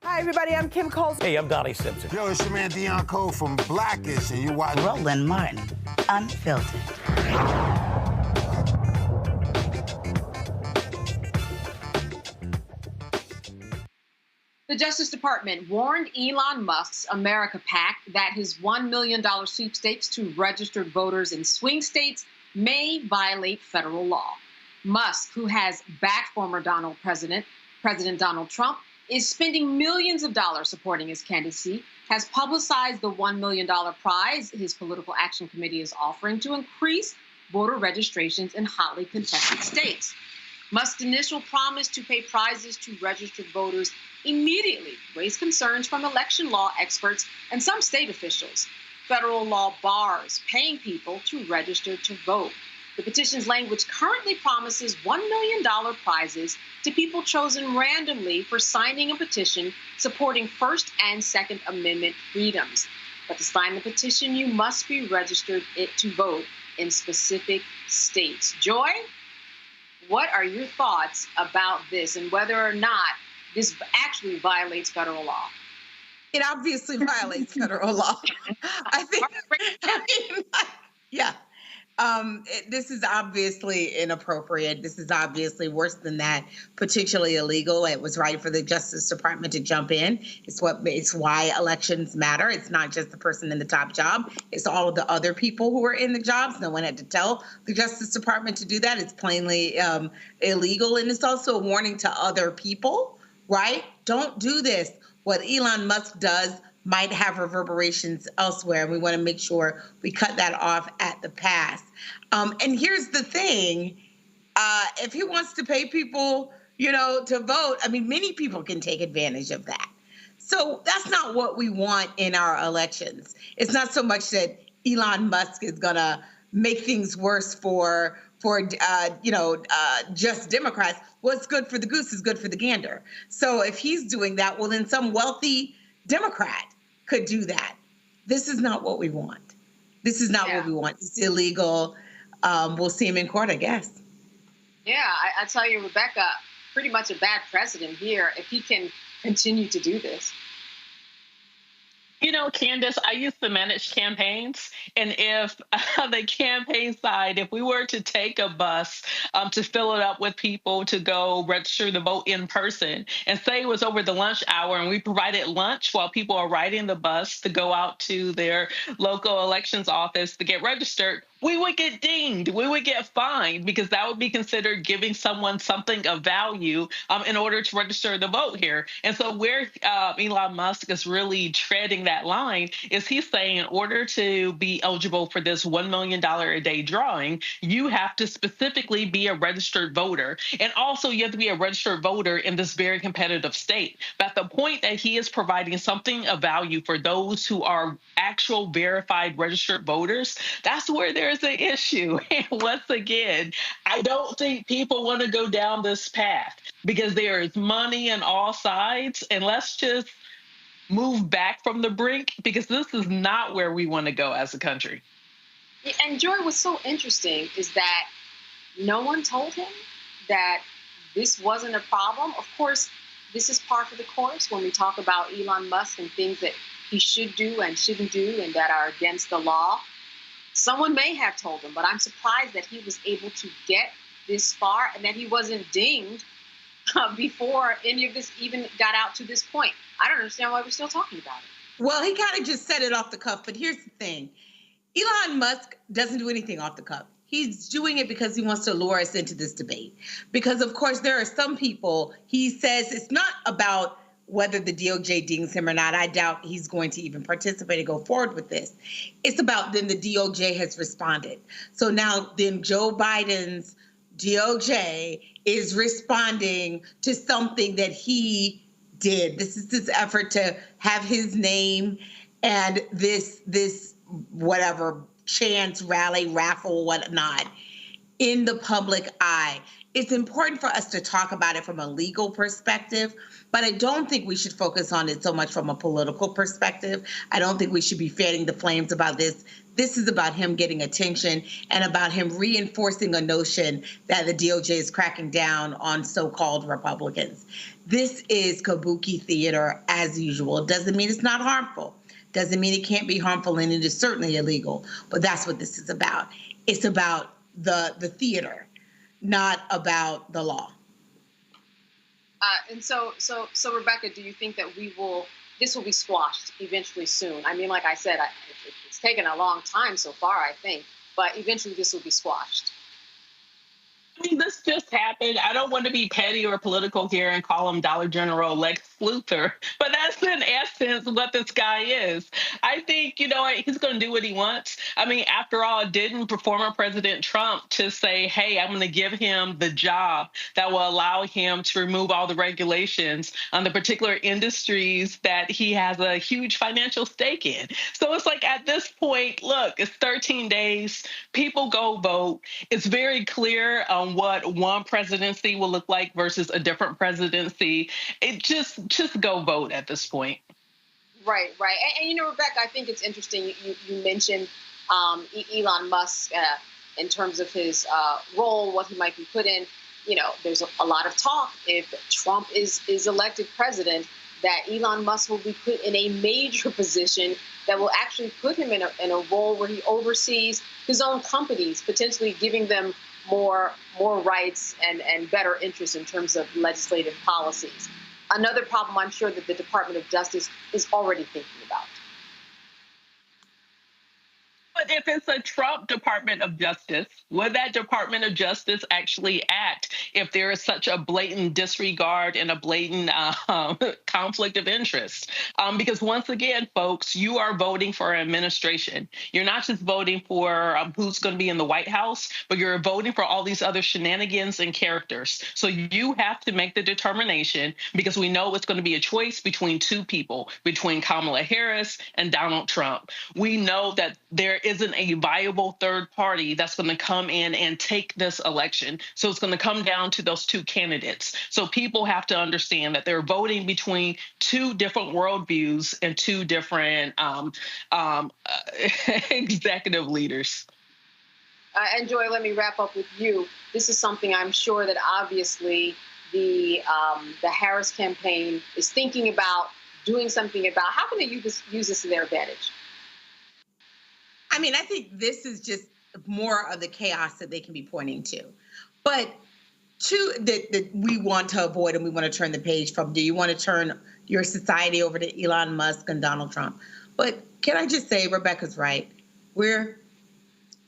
S31: Hi, everybody. I'm Kim Coles.
S18: Hey, I'm Donnie Simpson.
S11: Yo, it's your man Deion Cole from Blackish, and you watch
S21: Roland Martin, Unfiltered.
S12: The Justice Department warned Elon Musk's America PAC that his $1 million sweepstakes to registered voters in swing states may violate federal law. Musk, who has backed former President Donald Trump, is spending millions of dollars supporting his candidacy, has publicized the $1 million prize his political action committee is offering to increase voter registrations in hotly contested states. Musk's initial promise to pay prizes to registered voters immediately raised concerns from election law experts and some state officials. Federal law bars paying people to register to vote. The petition's language currently promises $1 million prizes to people chosen randomly for signing a petition supporting First and Second Amendment freedoms. But to sign the petition, you must be registered to vote in specific states. Joy, what are your thoughts about this and whether or not this actually violates federal law?
S14: It obviously violates federal law. This is obviously inappropriate. This is obviously worse than that, particularly illegal. It was right for the Justice Department to jump in. It's why elections matter. It's not just the person in the top job. It's all of the other people who are in the jobs. No one had to tell the Justice Department to do that. It's plainly illegal. And it's also a warning to other people, right? Don't do this. What Elon Musk does might have reverberations elsewhere, and we want to make sure we cut that off at the pass. And here's the thing. If he wants to pay people to vote. I mean, many people can take advantage of that. So that's not what we want in our elections. It's not so much that Elon Musk is going to make things worse for just Democrats. What's good for the goose is good for the gander. So if he's doing that, well, then some wealthy Democrat could do that. This is not what we want. This is not what we want. It's illegal. We'll see him in court, I guess.
S12: Yeah, I tell you, Rebecca, pretty much a bad precedent here if he can continue to do this.
S15: Candace, I used to manage campaigns. And if the campaign side, if we were to take a bus to fill it up with people to go register the vote in person, and say it was over the lunch hour and we provided lunch while people are riding the bus to go out to their local elections office to get registered, we would get dinged. We would get fined because that would be considered giving someone something of value in order to register the vote here. And so where Elon Musk is really treading that line is he's saying in order to be eligible for this $1 million a day drawing, you have to specifically be a registered voter. And also you have to be a registered voter in this very competitive state. But at the point that he is providing something of value for those who are actual verified registered voters, that's where there's an issue. And once again, I don't think people want to go down this path because there is money on all sides. And let's just move back from the brink because this is not where we want to go as a country.
S12: And Joy, what's so interesting is that no one told him that this wasn't a problem. Of course, this is par for the course when we talk about Elon Musk and things that he should do and shouldn't do and that are against the law. Someone may have told him, but I'm surprised that he was able to get this far and that he wasn't dinged before any of this even got out to this point. I don't understand why we're still talking about it.
S14: Well, he kind of just said it off the cuff, but here's the thing. Elon Musk doesn't do anything off the cuff. He's doing it because he wants to lure us into this debate. Because, of course, there are some people, he says it's not about whether the DOJ dings him or not. I doubt he's going to even participate and go forward with this. It's about then the DOJ has responded. So now then Joe Biden's DOJ is responding to something that he did. This is this effort to have his name and this whatever chance, rally, raffle, whatnot, in the public eye. It's important for us to talk about it from a legal perspective, but I don't think we should focus on it so much from a political perspective. I don't think we should be fanning the flames about this. This is about him getting attention and about him reinforcing a notion that the DOJ is cracking down on so-called Republicans. This is kabuki theater as usual. It doesn't mean it's not harmful. Doesn't mean it can't be harmful, and it is certainly illegal. But that's what this is about. It's about the theater, not about the law.
S12: And so Rebecca, do you think that this will be squashed eventually soon? I mean, like I said, it's taken a long time so far, I think, but eventually this will be squashed.
S15: I mean, this just happened. I don't want to be petty or political here and call him Dollar General Lex Luthor, but that's in essence what this guy is. I think, he's going to do what he wants. I mean, after all, didn't former President Trump to say, hey, I'm going to give him the job that will allow him to remove all the regulations on the particular industries that he has a huge financial stake in. So it's like at this point, look, it's 13 days. People go vote. It's very clear what one presidency will look like versus a different presidency. It just go vote at this point.
S12: Right. And Rebecca, I think it's interesting. You mentioned Elon Musk in terms of his role, what he might be put in. There's a lot of talk if Trump is elected president that Elon Musk will be put in a major position that will actually put him in a role where he oversees his own companies, potentially giving them more rights and better interests in terms of legislative policies. Another problem I'm sure that the Department of Justice is already thinking about.
S15: But if it's a Trump Department of Justice, would that Department of Justice actually act if there is such a blatant disregard and a blatant conflict of interest? Because once again, folks, you are voting for an administration. You're not just voting for who's going to be in the White House, but you're voting for all these other shenanigans and characters. So you have to make the determination, because we know it's going to be a choice between two people, between Kamala Harris and Donald Trump. We know that there isn't a viable third party that's going to come in and take this election. So it's going to come down to those two candidates. So people have to understand that they're voting between two different worldviews and two different executive leaders.
S12: And Joy, let me wrap up with you. This is something I'm sure that obviously the Harris campaign is thinking about, doing something about. How can they use this to their advantage?
S14: I mean, I think this is just more of the chaos that they can be pointing to. But two that we want to avoid and we want to turn the page from. Do you want to turn your society over to Elon Musk and Donald Trump? But can I just say, Rebecca's right. We're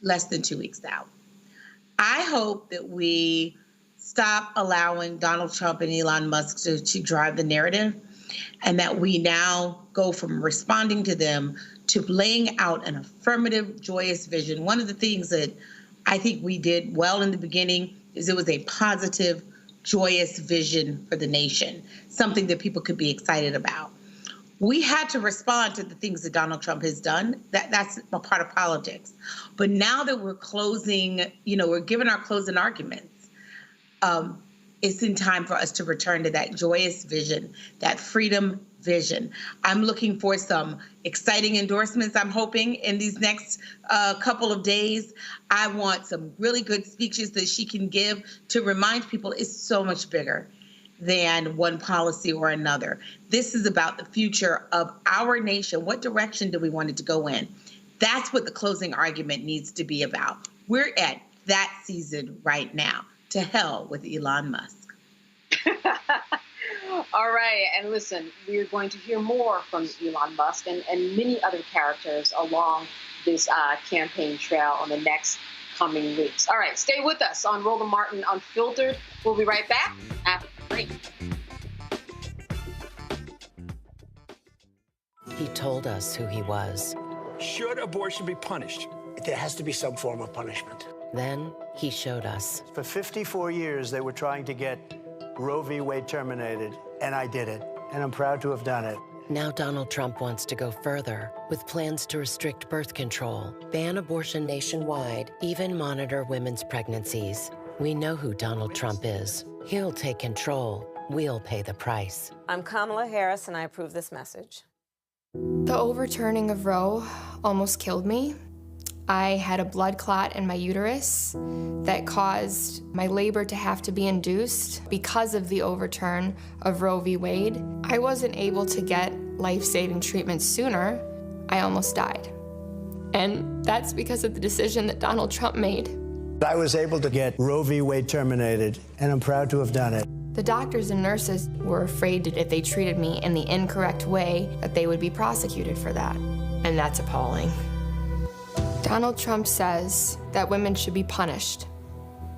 S14: less than 2 weeks out. I hope that we stop allowing Donald Trump and Elon Musk to drive the narrative, and that we now go from responding to them to laying out an affirmative, joyous vision. One of the things that I think we did well in the beginning is it was a positive, joyous vision for the nation, something that people could be excited about. We had to respond to the things that Donald Trump has done. That's a part of politics. But now that we're closing, we're giving our closing arguments, it's in time for us to return to that joyous vision, that freedom vision. I'm looking for some exciting endorsements, I'm hoping, in these next couple of days. I want some really good speeches that she can give to remind people it's so much bigger than one policy or another. This is about the future of our nation. What direction do we want it to go in? That's what the closing argument needs to be about. We're at that season right now. To hell with Elon Musk.
S12: All right. And listen, we're going to hear more from Elon Musk and many other characters along this campaign trail on the next coming weeks. All right. Stay with us on Roland Martin Unfiltered. We'll be right back after the break.
S21: He told us who he was.
S18: Should abortion be punished?
S29: There has to be some form of punishment.
S21: Then he showed us.
S29: For 54 years, they were trying to get Roe v. Wade terminated, and I did it, and I'm proud to have done it.
S21: Now Donald Trump wants to go further with plans to restrict birth control, ban abortion nationwide, even monitor women's pregnancies. We know who Donald Trump is. He'll take control. We'll pay the price.
S8: I'm Kamala Harris, and I approve this message.
S3: The overturning of Roe almost killed me. I had a blood clot in my uterus that caused my labor to have to be induced because of the overturn of Roe v. Wade. I wasn't able to get life-saving treatment sooner. I almost died. And that's because of the decision that Donald Trump made.
S29: I was able to get Roe v. Wade terminated, and I'm proud to have done it.
S3: The doctors and nurses were afraid that if they treated me in the incorrect way, that they would be prosecuted for that. And that's appalling. Donald Trump says that women should be punished.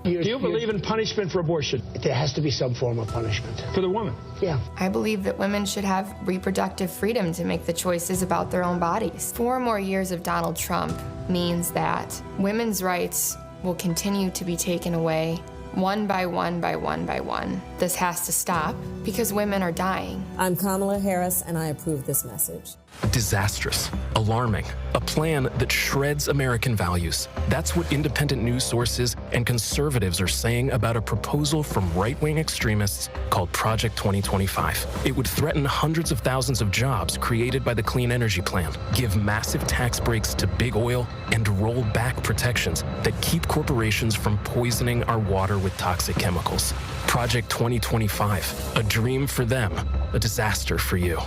S29: Do you believe in punishment for abortion? There has to be some form of punishment.
S18: For the woman?
S29: Yeah.
S3: I believe that women should have reproductive freedom to make the choices about their own bodies. 4 more years of Donald Trump means that women's rights will continue to be taken away one by one by one by one. This has to stop because women are dying.
S21: I'm Kamala Harris, and I approve this message.
S4: Disastrous, alarming, a plan that shreds American values. That's what independent news sources and conservatives are saying about a proposal from right-wing extremists called Project 2025. It would threaten hundreds of thousands of jobs created by the Clean Energy Plan, give massive tax breaks to big oil, and roll back protections that keep corporations from poisoning our water with toxic chemicals. Project 2025, a dream for them, a disaster for you.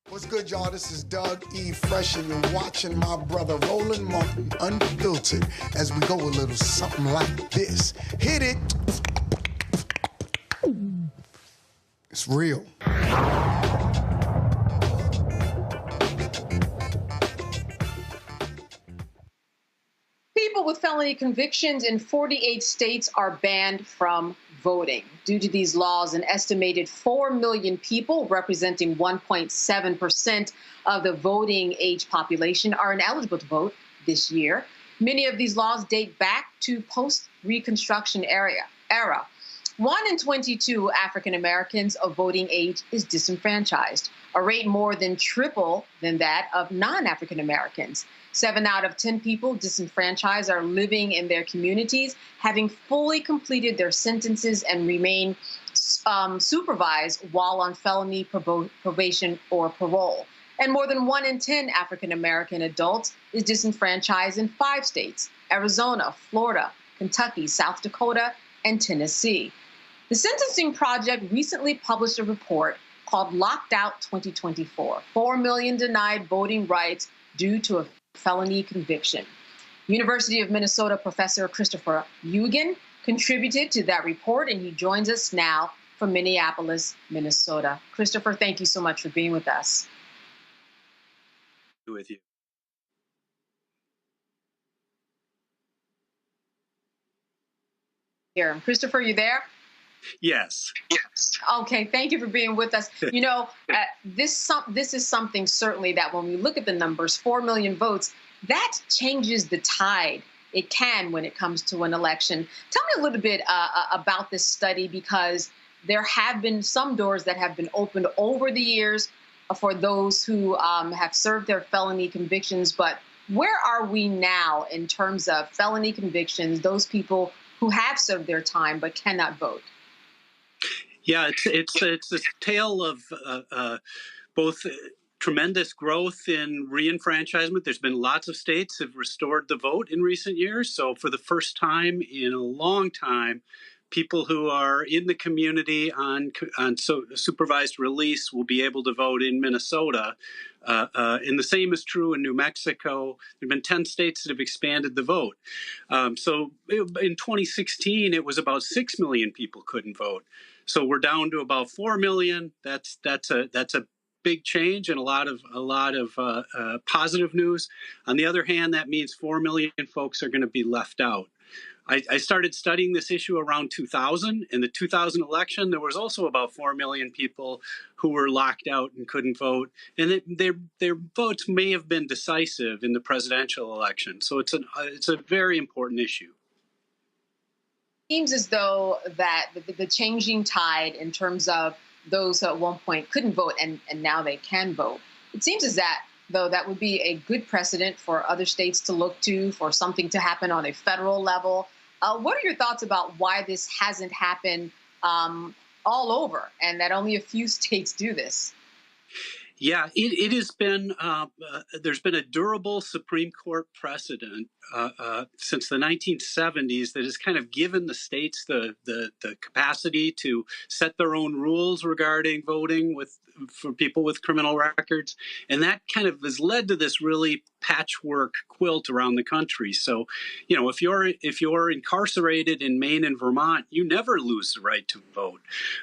S5: What's good, y'all? This is Doug E. Fresh, and you're watching my brother Roland Martin Unfiltered as we go a little something like this. Hit it. It's real.
S12: felony convictions in 48 states are banned from voting. Due to these laws, an estimated 4 million people, representing 1.7% of the voting age population, are ineligible to vote this year. Many of these laws date back to post-Reconstruction era. 1 in 22 African Americans of voting age is disenfranchised, a rate more than triple than that of non-African Americans. 7 out of 10 people disenfranchised are living in their communities, having fully completed their sentences and remain supervised while on felony probation or parole. And more than 1 in 10 African American adults is disenfranchised in 5 states: Arizona, Florida, Kentucky, South Dakota, and Tennessee. The Sentencing Project recently published a report called Locked Out 2024, 4 million denied voting rights due to a felony conviction. University of Minnesota professor Christopher Eugen contributed to that report, and he joins us now from Minneapolis, Minnesota. Christopher, thank you so much for being with us.
S7: With you.
S12: Here, Christopher, you there?
S7: Yes.
S12: Okay, thank you for being with us. You know, this is something certainly that when we look at the numbers, 4 million votes, that changes the tide. It can when it comes to an election. Tell me a little bit about this study, because there have been some doors that have been opened over the years for those who have served their felony convictions. But where are we now in terms of felony convictions, those people who have served their time but cannot vote?
S7: Yeah, it's a tale of both tremendous growth in reenfranchisement. There's been lots of states have restored the vote in recent years. So for the first time in a long time, people who are in the community on supervised release will be able to vote in Minnesota. And the same is true in New Mexico. There have been 10 states that have expanded the vote. So in 2016, it was about 6 million people couldn't vote. So we're down to about 4 million. That's a big change and a lot of positive news. On the other hand, that means 4 million folks are going to be left out. I started studying this issue around 2000. In the 2000 election, there was also about 4 million people who were locked out and couldn't vote. And their votes may have been decisive in the presidential election. So it's a very important issue.
S12: Seems as though that the changing tide in terms of those who at one point couldn't vote and now they can vote, it seems as though that would be a good precedent for other states to look to, for something to happen on a federal level. What are your thoughts about why this hasn't happened all over and that only a few states do this?
S7: Yeah, it has been, there's been a durable Supreme Court precedent since the 1970s that has kind of given the states the capacity to set their own rules regarding voting for people with criminal records. And that kind of has led to this really patchwork quilt around the country. So, you know, if you're incarcerated in Maine and Vermont, you never lose the right to vote.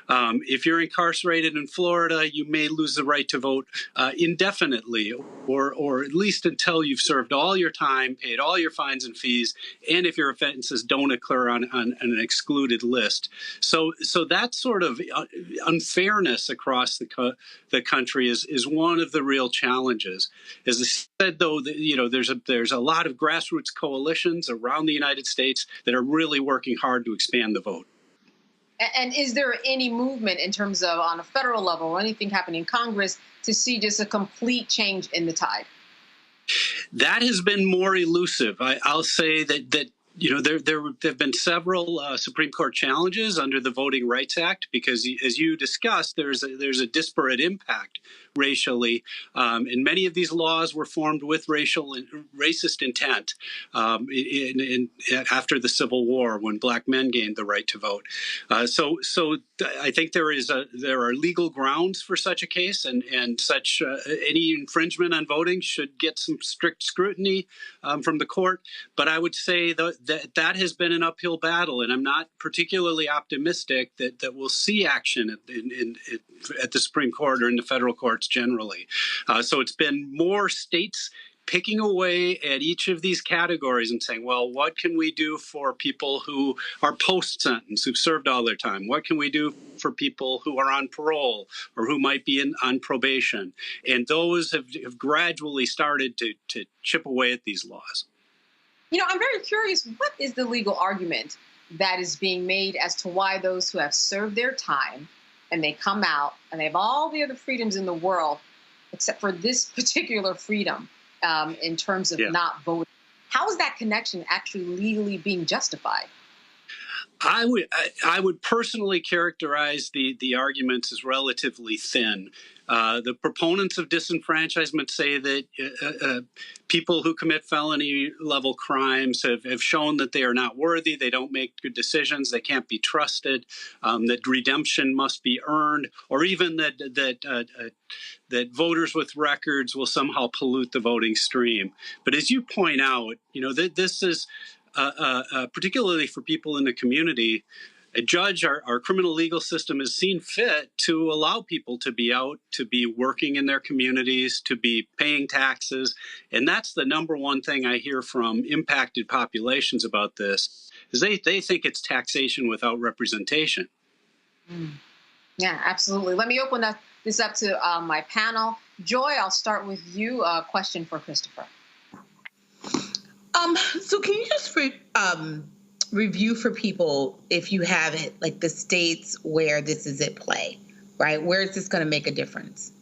S7: If you're incarcerated in Florida, you may lose the right to vote indefinitely, or at least until you've served all your time, paid all your fines and fees, and if your offenses don't occur on an excluded list. So that sort of unfairness across the country is one of the real challenges. As I said, though, you know, there's a lot of grassroots coalitions around the United States that are really working hard to expand the vote.
S12: And is there any movement in terms of on a federal level or anything happening in Congress to see just a complete change in the tide?
S7: That has been more elusive. I'll say that you know, there have been several Supreme Court challenges under the Voting Rights Act because, as you discussed, there's a disparate impact racially, and many of these laws were formed with racist intent after the Civil War, when black men gained the right to vote. So I think there are legal grounds for such a case, and such any infringement on voting should get some strict scrutiny from the court. But I would say that has been an uphill battle, and I'm not particularly optimistic that we'll see action at the Supreme Court or in the federal courts generally. So it's been more states picking away at each of these categories and saying, well, what can we do for people who are post-sentence, who've served all their time? What can we do for people who are on parole or who might be on probation? And those have gradually started to chip away at these laws.
S12: I'm very curious, what is the legal argument that is being made as to why those who have served their time and they come out and they have all the other freedoms in the world, except for this particular freedom in terms of not voting? How is that connection actually legally being justified?
S7: I would personally characterize the arguments as relatively thin. The proponents of disenfranchisement say that people who commit felony-level crimes have shown that they are not worthy, they don't make good decisions, they can't be trusted, that redemption must be earned, or even that voters with records will somehow pollute the voting stream. But as you point out, this is particularly for people in the community. A judge, our criminal legal system has seen fit to allow people to be out, to be working in their communities, to be paying taxes. And that's the number one thing I hear from impacted populations about this, is they think it's taxation without representation.
S12: Yeah, absolutely. Let me open this up to my panel. Joy, I'll start with you. A question for Christopher.
S14: So can you just review for people, if you have it, like the states where this is at play, right? Where is this going to make a difference?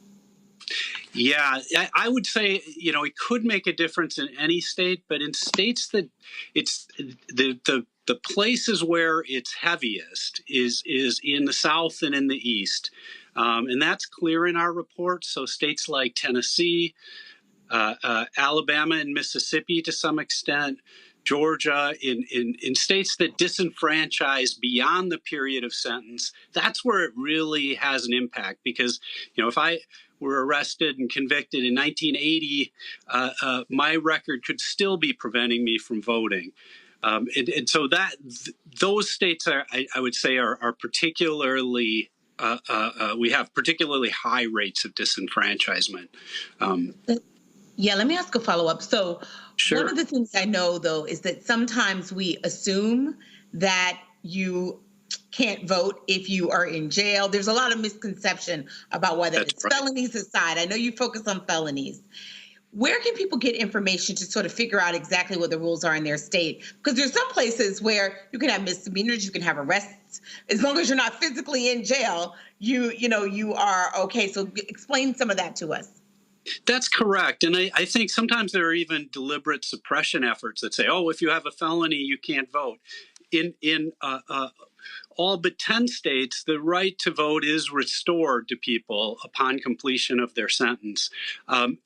S7: Yeah, I would say, it could make a difference in any state, but in states that it's the places where it's heaviest is in the South and in the East. And that's clear in our report. So states like Tennessee, Alabama and Mississippi to some extent, Georgia, in states that disenfranchise beyond the period of sentence, that's where it really has an impact. Because, if I were arrested and convicted in 1980, my record could still be preventing me from voting. And so those states I would say are particularly we have particularly high rates of disenfranchisement.
S14: Yeah, let me ask a follow-up. So
S7: sure.
S14: One of the things I know, though, is that sometimes we assume that you can't vote if you are in jail. There's a lot of misconception about whether it's felonies aside. I know you focus on felonies. Where can people get information to sort of figure out exactly what the rules are in their state? Because there's some places where you can have misdemeanors, you can have arrests. As long as you're not physically in jail, you are okay. So explain some of that to us.
S7: That's correct. And I think sometimes there are even deliberate suppression efforts that say, oh, if you have a felony, you can't vote. In all but 10 states, the right to vote is restored to people upon completion of their sentence.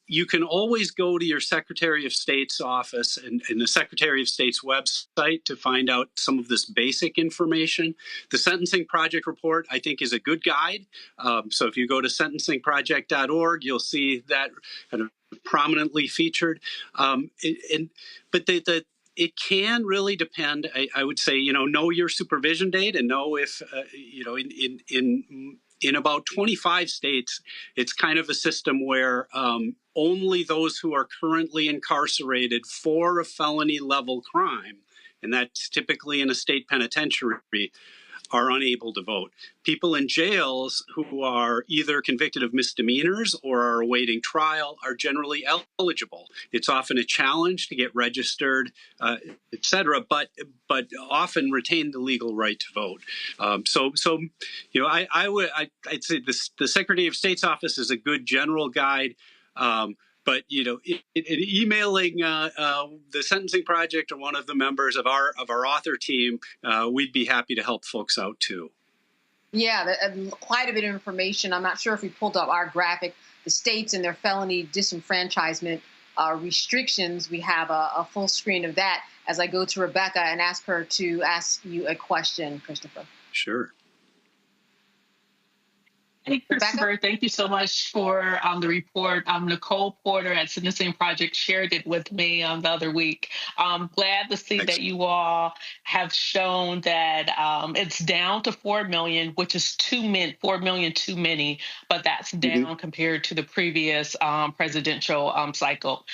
S7: You can always go to your Secretary of State's office and the Secretary of State's website to find out some of this basic information. The Sentencing Project report, I think, is a good guide. So if you go to sentencingproject.org, you'll see that kind of prominently featured. But it can really depend. I would say, know your supervision date and know if, in about 25 states, it's kind of a system where only those who are currently incarcerated for a felony level crime, and that's typically in a state penitentiary, are unable to vote. People in jails who are either convicted of misdemeanors or are awaiting trial are generally eligible. It's often a challenge to get registered, et cetera, but often retain the legal right to vote. I'd say the Secretary of State's office is a good general guide. But emailing the Sentencing Project or one of the members of our author team, we'd be happy to help folks out too.
S12: Yeah, quite a bit of information. I'm not sure if we pulled up our graphic, the states and their felony disenfranchisement restrictions. We have a full screen of that as I go to Rebecca and ask her to ask you a question, Christopher.
S7: Sure.
S15: Hey, Christopher, thank you so much for the report. Nicole Porter at Sentencing Project shared it with me the other week. I'm glad to see that you all have shown that it's down to 4 million, which is 4 million too many, but that's down compared to the previous presidential cycle.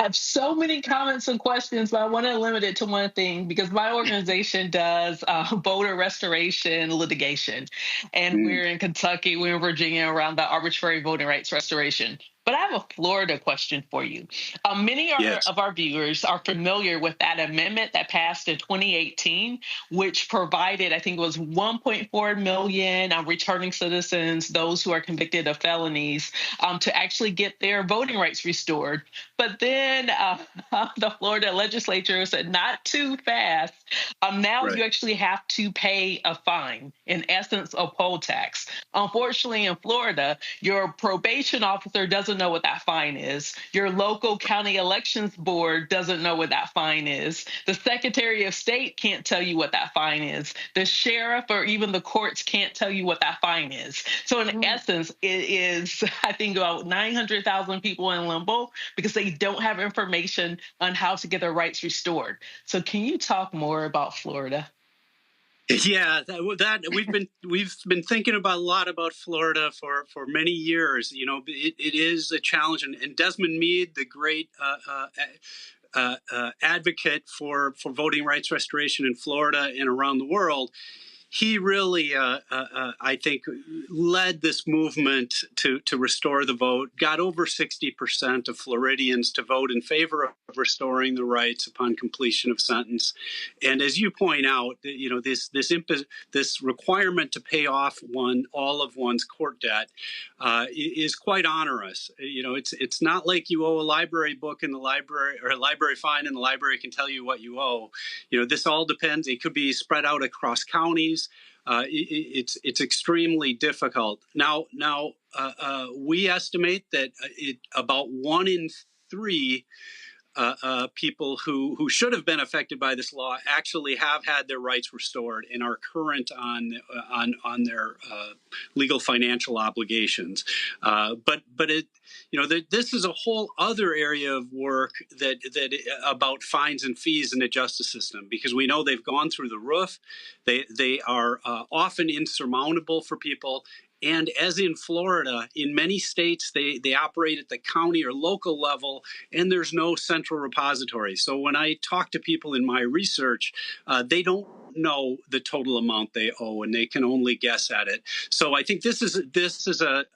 S15: I have so many comments and questions, but I want to limit it to one thing because my organization does voter restoration litigation. And we're in Kentucky, we're in Virginia around the arbitrary voting rights restoration. But I have a Florida question for you. Many of our viewers are familiar with that amendment that passed in 2018, which provided, I think it was 1.4 million returning citizens, those who are convicted of felonies, to actually get their voting rights restored. But then the Florida legislature said, not too fast. Now you actually have to pay a fine, in essence, a poll tax. Unfortunately, in Florida, your probation officer doesn't know what that fine is. Your local county elections board doesn't know what that fine is. The Secretary of State can't tell you what that fine is. The sheriff or even the courts can't tell you what that fine is. So in essence, it is, I think, about 900,000 people in limbo because they don't have information on how to get their rights restored. So can you talk more about Florida?
S7: Yeah, we've been thinking about a lot about Florida for many years. You know, it is a challenge, and Desmond Meade, the great advocate for voting rights restoration in Florida and around the world, he really, I think, led this movement to restore the vote, got over 60% of Floridians to vote in favor of restoring the rights upon completion of sentence. And as you point out, you know, this requirement to pay off all of one's court debt is quite onerous. You know, it's not like you owe a library book in the library or a library fine and the library can tell you what you owe. You know, this all depends. It could be spread out across counties. It's extremely difficult. Now, we estimate that about 1 in 3 people who should have been affected by this law actually have had their rights restored and are current on their legal financial obligations. But it, you know, this is a whole other area of work that about fines and fees in the justice system, because we know they've gone through the roof. They are often insurmountable for people. And as in Florida, in many states, they operate at the county or local level, and there's no central repository. So when I talk to people in my research, they don't know the total amount they owe, and they can only guess at it. So I think this is a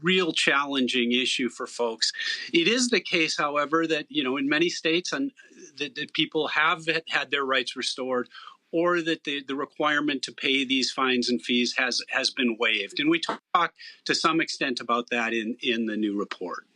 S7: real challenging issue for folks. It is the case, however, that, you know, in many states, and that people have had their rights restored, or that the requirement to pay these fines and fees has been waived. And we talk to some extent about that in the new report.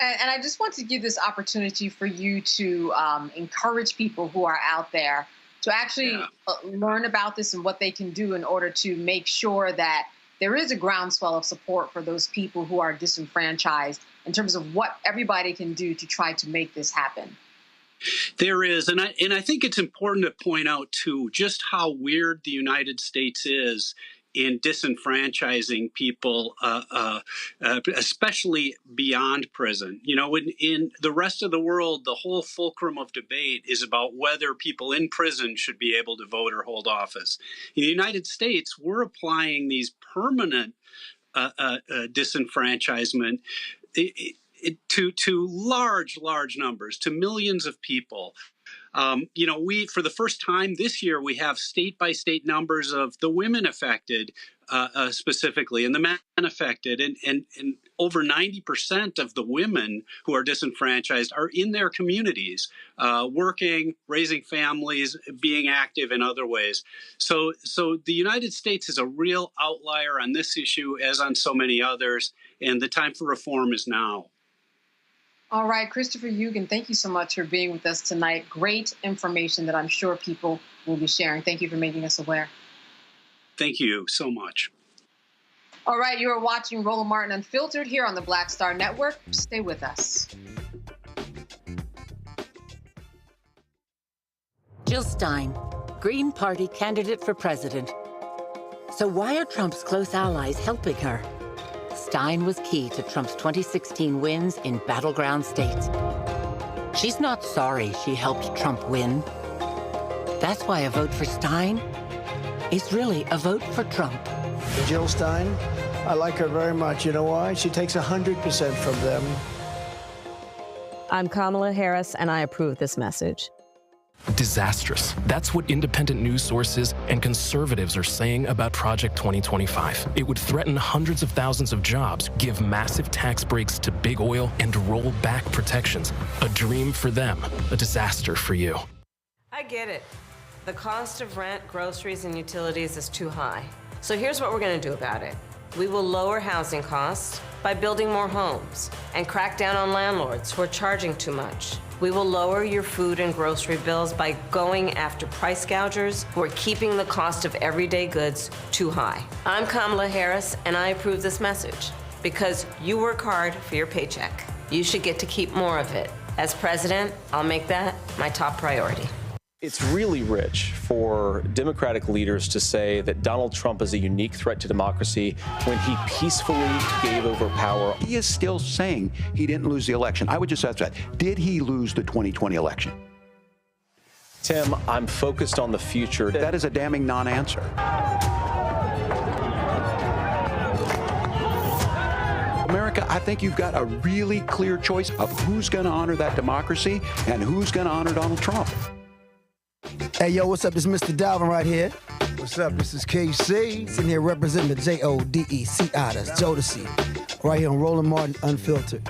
S12: And I just want to give this opportunity for you to encourage people who are out there to actually learn about this and what they can do in order to make sure that there is a groundswell of support for those people who are disenfranchised in terms of what everybody can do to try to make this happen.
S7: There is, and I think it's important to point out, too, just how weird the United States is in disenfranchising people, especially beyond prison. You know, in the rest of the world, the whole fulcrum of debate is about whether people in prison should be able to vote or hold office. In the United States, we're applying these permanent disenfranchisement to large numbers, to millions of people. You know, for the first time this year, we have state-by-state numbers of the women affected specifically and the men affected. And over 90% of the women who are disenfranchised are in their communities, working, raising families, being active in other ways. So the United States is a real outlier on this issue, as on so many others, and the time for reform is now.
S12: All right, Christopher Eugen, thank you so much for being with us tonight. Great information that I'm sure people will be sharing. Thank you for making us aware.
S7: Thank you so much.
S12: All right, you are watching Roland Martin Unfiltered here on the Black Star Network. Stay with us.
S1: Jill Stein, Green Party candidate for president. So why are Trump's close allies helping her? Stein was key to Trump's 2016 wins in battleground states. She's not sorry she helped Trump win. That's why a vote for Stein is really a vote for Trump.
S29: Jill Stein, I like her very much. You know why? She takes 100% from them
S2: I'm Kamala Harris, and I approve this message.
S4: Disastrous. That's what independent news sources and conservatives are saying about Project 2025. It would threaten hundreds of thousands of jobs, give massive tax breaks to big oil, and roll back protections. A dream for them, a disaster for you.
S8: I get it. The cost of rent, groceries, and utilities is too high. So here's what we're going to do about it. We will lower housing costs by building more homes and crack down on landlords who are charging too much. We will lower your food and grocery bills by going after price gougers who are keeping the cost of everyday goods too high. I'm Kamala Harris, and I approve this message because you work hard for your paycheck. You should get to keep more of it. As president, I'll make that my top priority.
S6: It's really rich for Democratic leaders to say that Donald Trump is a unique threat to democracy when he peacefully gave over power.
S10: He is still saying he didn't lose the election. I would just ask that. Did he lose the 2020 election?
S6: Tim, I'm focused on the future.
S10: That is a damning non-answer. America, I think you've got a really clear choice of who's going to honor that democracy and who's going to honor Donald Trump.
S9: Hey, yo, what's up? This is Mr. Dalvin right here. What's up? This is KC. Sitting here representing the Jodeci. That's Jodeci. Right here on Roland Martin Unfiltered.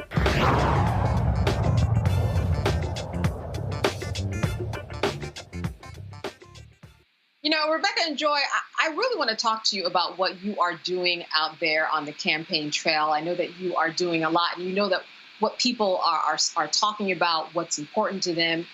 S12: You know, Rebecca and Joy, I really want to talk to you about what you are doing out there on the campaign trail. I know that you are doing a lot, and you know that what people are talking about, what's important to them.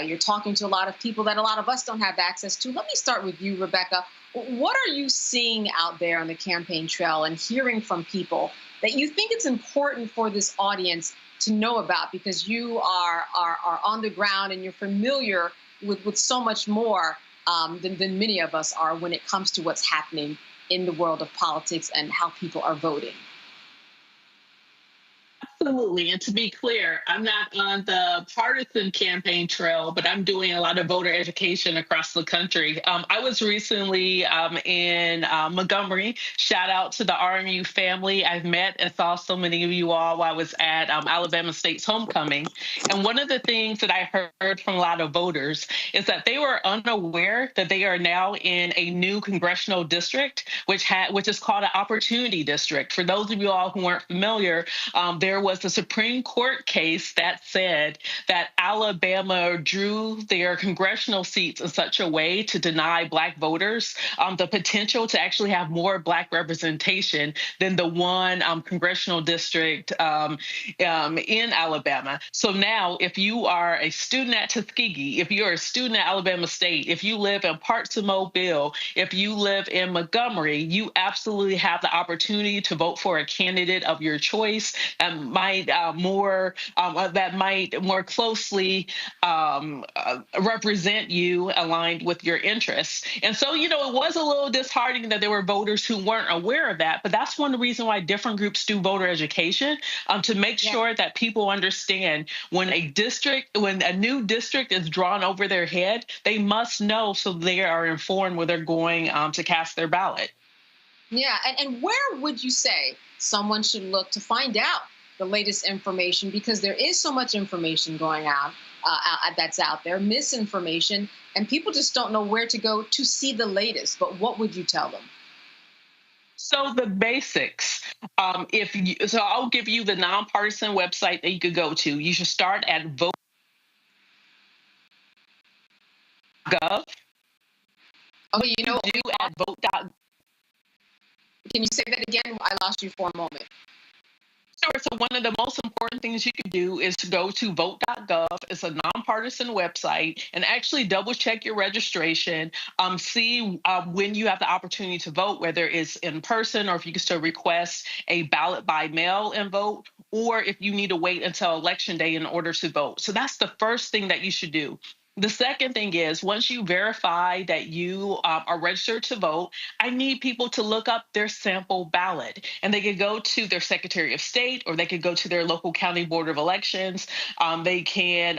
S12: You're talking to a lot of people that a lot of us don't have access to. Let me start with you, Rebecca. What are you seeing out there on the campaign trail and hearing from people that you think it's important for this audience to know about, because you are on the ground and you're familiar with so much more than many of us are when it comes to what's happening in the world of politics and how people are voting?
S15: Absolutely. And to be clear, I'm not on the partisan campaign trail, but I'm doing a lot of voter education across the country. I was recently in Montgomery. Shout out to the RMU family. I've met and saw so many of you all while I was at Alabama State's homecoming. And one of the things that I heard from a lot of voters is that they were unaware that they are now in a new congressional district, which is called an opportunity district. For those of you all who weren't familiar, there was a Supreme Court case that said that Alabama drew their congressional seats in such a way to deny Black voters the potential to actually have more Black representation than the one congressional district in Alabama. So now, if you are a student at Tuskegee, if you're a student at Alabama State, if you live in parts of Mobile, if you live in Montgomery, you absolutely have the opportunity to vote for a candidate of your choice and might more closely represent you, aligned with your interests. And so, you know, it was a little disheartening that there were voters who weren't aware of that. But that's one of the reasons why different groups do voter education, to make sure that people understand when a new district is drawn over their head, they must know so they are informed when they're going to cast their ballot.
S12: Yeah, and where would you say someone should look to find out the latest information? Because there is so much information going on that's out there, misinformation, and people just don't know where to go to see the latest. But what would you tell them?
S15: So the basics, I'll give you the nonpartisan website that you could go to. You should start at vote.gov.
S12: Okay, you know,
S15: at vote.gov.
S12: Can you say that again? I lost you for a moment.
S15: Sure. So one of the most important things you can do is to go to vote.gov. It's a nonpartisan website, and actually double check your registration. See when you have the opportunity to vote, whether it's in person or if you can still request a ballot by mail and vote, or if you need to wait until Election Day in order to vote. So that's the first thing that you should do. The second thing is, once you verify that you are registered to vote, I need people to look up their sample ballot. And they could go to their Secretary of State, or they could go to their local county board of elections. They can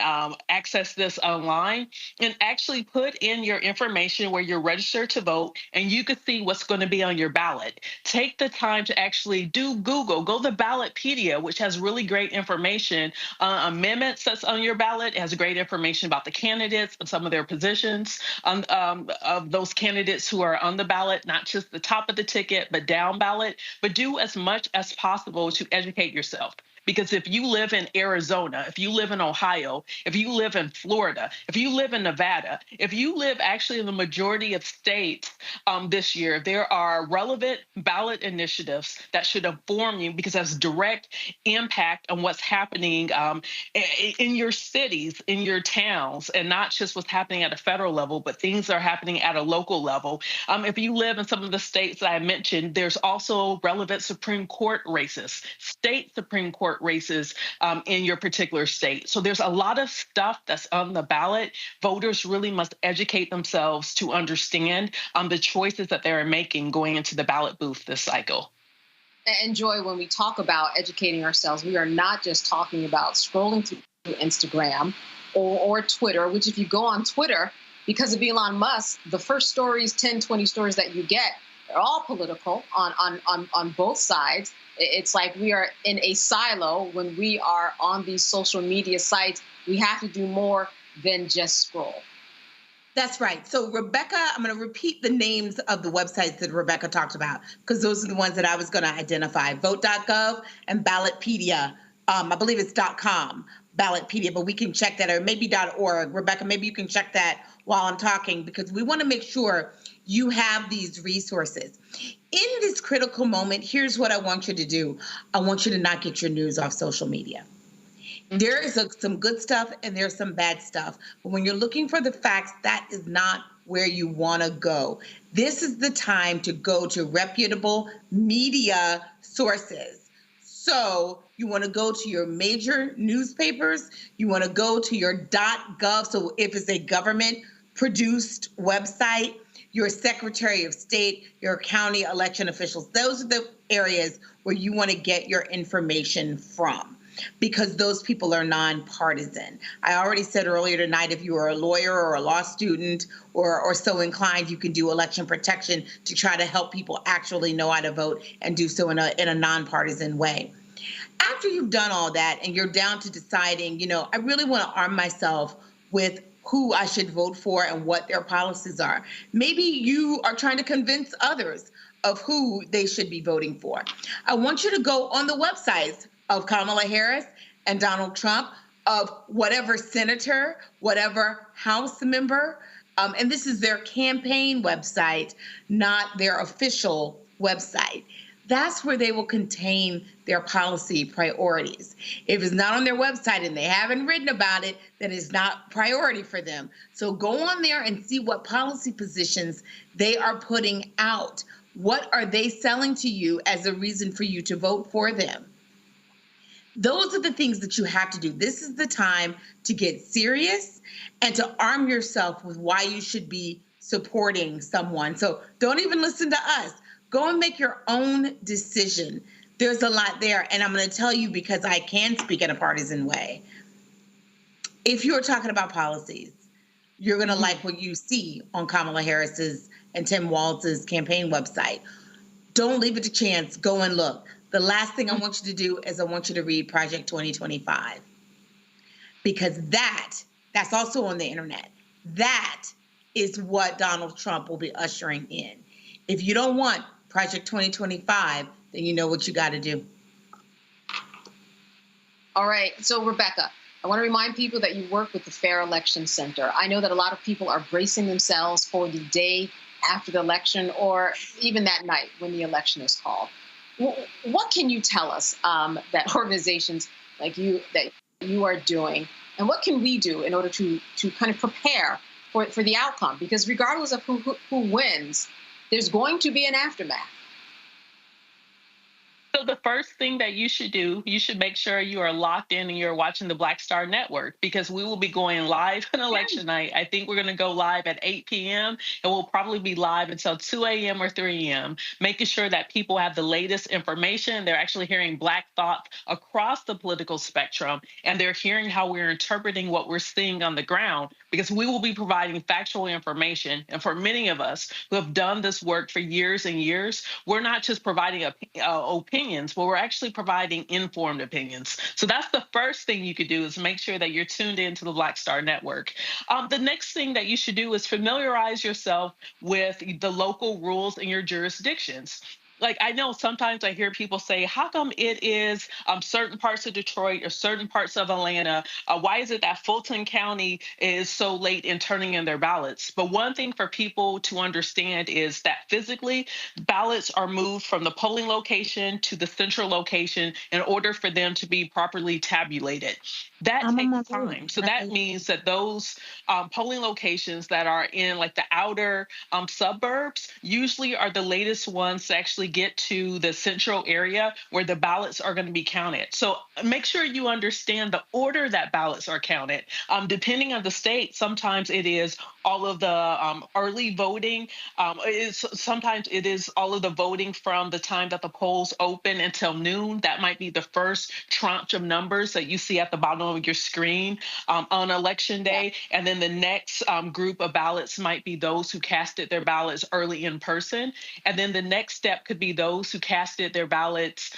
S15: access this online and actually put in your information where you're registered to vote, and you can see what's going to be on your ballot. Take the time to actually do Google. Go to Ballotpedia, which has really great information on amendments that's on your ballot. It has great information about the candidates and some of their positions of those candidates who are on the ballot, not just the top of the ticket, but down ballot. But do as much as possible to educate yourself. Because if you live in Arizona, if you live in Ohio, if you live in Florida, if you live in Nevada, if you live actually in the majority of states this year, there are relevant ballot initiatives that should inform you, because that's direct impact on what's happening in your cities, in your towns, and not just what's happening at a federal level, but things that are happening at a local level. If you live in some of the states that I mentioned, there's also relevant Supreme Court races, state Supreme Court races in your particular state. So there's a lot of stuff that's on the ballot. Voters really must educate themselves to understand the choices that they're making going into the ballot booth this cycle.
S12: And Joy, when we talk about educating ourselves, we are not just talking about scrolling through Instagram or Twitter, which if you go on Twitter, because of Elon Musk, the first stories, 10, 20 stories that you get, they're all political on both sides. It's like we are in a silo when we are on these social media sites. We have to do more than just scroll.
S14: That's right. So, Rebecca, I'm going to repeat the names of the websites that Rebecca talked about, because those are the ones that I was going to identify. Vote.gov and Ballotpedia. I believe it's .com, Ballotpedia, but we can check that, or maybe .org. Rebecca, maybe you can check that while I'm talking, because we want to make sure you have these resources. In this critical moment, here's what I want you to do. I want you to not get your news off social media. There is some good stuff and there's some bad stuff. But when you're looking for the facts, that is not where you want to go. This is the time to go to reputable media sources. So you want to go to your major newspapers. You want to go to your .gov. So if it's a government-produced website, your Secretary of State, your county election officials, those are the areas where you want to get your information from, because those people are nonpartisan. I already said earlier tonight, if you are a lawyer or a law student or so inclined, you can do election protection to try to help people actually know how to vote and do so in a nonpartisan way. After you've done all that and you're down to deciding, I really want to arm myself with who I should vote for and what their policies are. Maybe you are trying to convince others of who they should be voting for. I want you to go on the websites of Kamala Harris and Donald Trump, of whatever senator, whatever House member, and this is their campaign website, not their official website. That's where they will contain their policy priorities. If it's not on their website and they haven't written about it, then it's not priority for them. So go on there and see what policy positions they are putting out. What are they selling to you as a reason for you to vote for them? Those are the things that you have to do. This is the time to get serious and to arm yourself with why you should be supporting someone. So don't even listen to us. Go and make your own decision. There's a lot there, and I'm going to tell you because I can speak in a partisan way. If you're talking about policies, you're going to like what you see on Kamala Harris's and Tim Walz's campaign website. Don't leave it to chance. Go and look. The last thing I want you to do is I want you to read Project 2025, because that's also on the internet. That is what Donald Trump will be ushering in. If you don't want Project 2025, then you know what you got to do.
S12: All right. So, Rebecca, I want to remind people that you work with the Fair Election Center. I know that a lot of people are bracing themselves for the day after the election, or even that night when the election is called. What can you tell us that organizations like you are doing, and what can we do in order to kind of prepare for the outcome? Because regardless of who wins, there's going to be an aftermath.
S15: So the first thing that you should do, you should make sure you are locked in and you're watching the Black Star Network, because we will be going live on election night. I think we're going to go live at 8 p.m. and we'll probably be live until 2 a.m. or 3 a.m., making sure that people have the latest information. They're actually hearing Black thought across the political spectrum, and they're hearing how we're interpreting what we're seeing on the ground, because we will be providing factual information. And for many of us who have done this work for years and years, we're not just providing opinions, but we're actually providing informed opinions. So that's the first thing you could do, is make sure that you're tuned into the Black Star Network. The next thing that you should do is familiarize yourself with the local rules in your jurisdictions. Like, I know sometimes I hear people say, how come it is certain parts of Detroit or certain parts of Atlanta? Why is it that Fulton County is so late in turning in their ballots? But one thing for people to understand is that physically, ballots are moved from the polling location to the central location in order for them to be properly tabulated. That takes time. So that means that those polling locations that are in like the outer suburbs usually are the latest ones to actually get to the central area where the ballots are going to be counted. So make sure you understand the order that ballots are counted. Depending on the state, sometimes it is all of the early voting. Sometimes it is all of the voting from the time that the polls open until noon. That might be the first tranche of numbers that you see at the bottom of your screen on election day. And then the next group of ballots might be those who casted their ballots early in person. And then the next step could be those who casted their ballots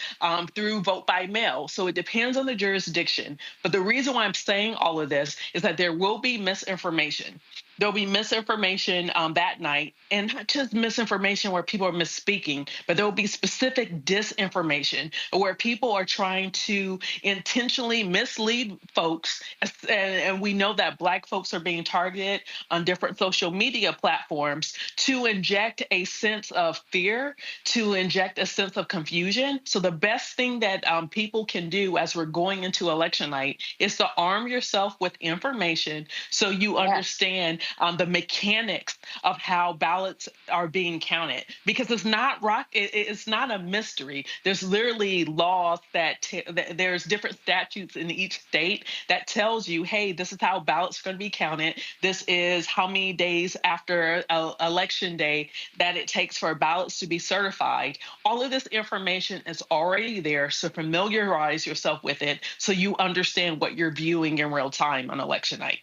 S15: through vote by mail. So it depends on the jurisdiction. But the reason why I'm saying all of this is that there will be misinformation. There'll be misinformation that night, and not just misinformation where people are misspeaking, but there will be specific disinformation where people are trying to intentionally mislead folks. And we know that Black folks are being targeted on different social media platforms to inject a sense of fear, to inject a sense of confusion. So the best thing that people can do as we're going into election night is to arm yourself with information so you understand the mechanics of how ballots are being counted, because it's not it's not a mystery. There's literally laws that there's different statutes in each state that tells you, hey, this is how ballots are going to be counted. This is how many days after election day that it takes for ballots to be certified. All of this information is already there, so familiarize yourself with it so you understand what you're viewing in real time on election night.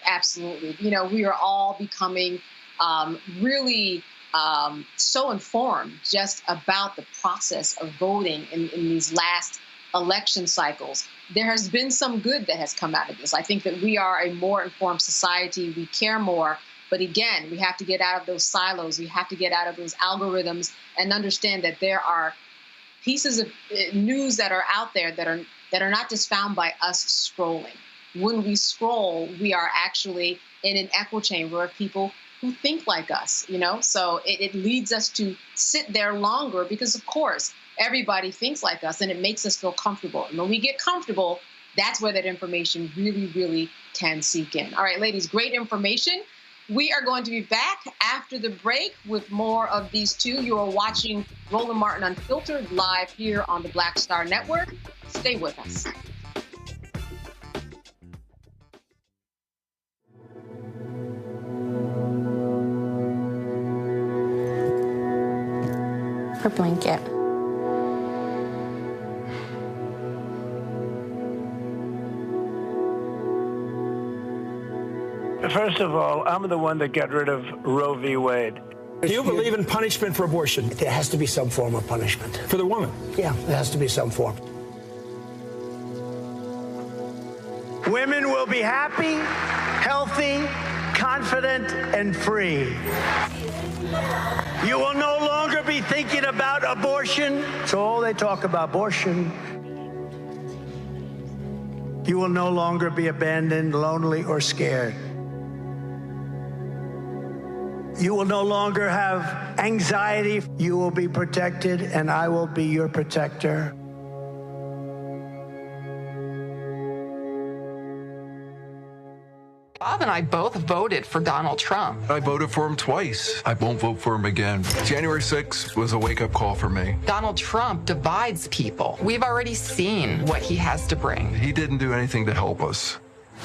S12: Absolutely. You know, we are all becoming really so informed just about the process of voting in these last election cycles. There has been some good that has come out of this. I think that we are a more informed society. We care more. But again, we have to get out of those silos. We have to get out of those algorithms and understand that there are pieces of news that are out there that are not just found by us scrolling. When we scroll, we are actually in an echo chamber of people who think like us, you know? So it leads us to sit there longer because, of course, everybody thinks like us and it makes us feel comfortable. And when we get comfortable, that's where that information really, really can sink in. All right, ladies, great information. We are going to be back after the break with more of these two. You are watching Roland Martin Unfiltered live here on the Black Star Network. Stay with us.
S3: Her blanket.
S29: First of all, I'm the one that got rid of Roe v. Wade.
S18: Do you believe in punishment for abortion?
S29: There has to be some form of punishment.
S18: For the woman?
S29: Yeah, there has to be some form. Women will be happy, healthy, confident, and free. You will no longer be thinking about abortion. So all they talk about abortion. You will no longer be abandoned, lonely, or scared. You will no longer have anxiety. You will be protected, and I will be your protector.
S13: Bob and I both voted for Donald Trump.
S16: I voted for him twice. I won't vote for him again. January 6th was a wake-up call for me.
S13: Donald Trump divides people. We've already seen what he has to bring.
S16: He didn't do anything to help us.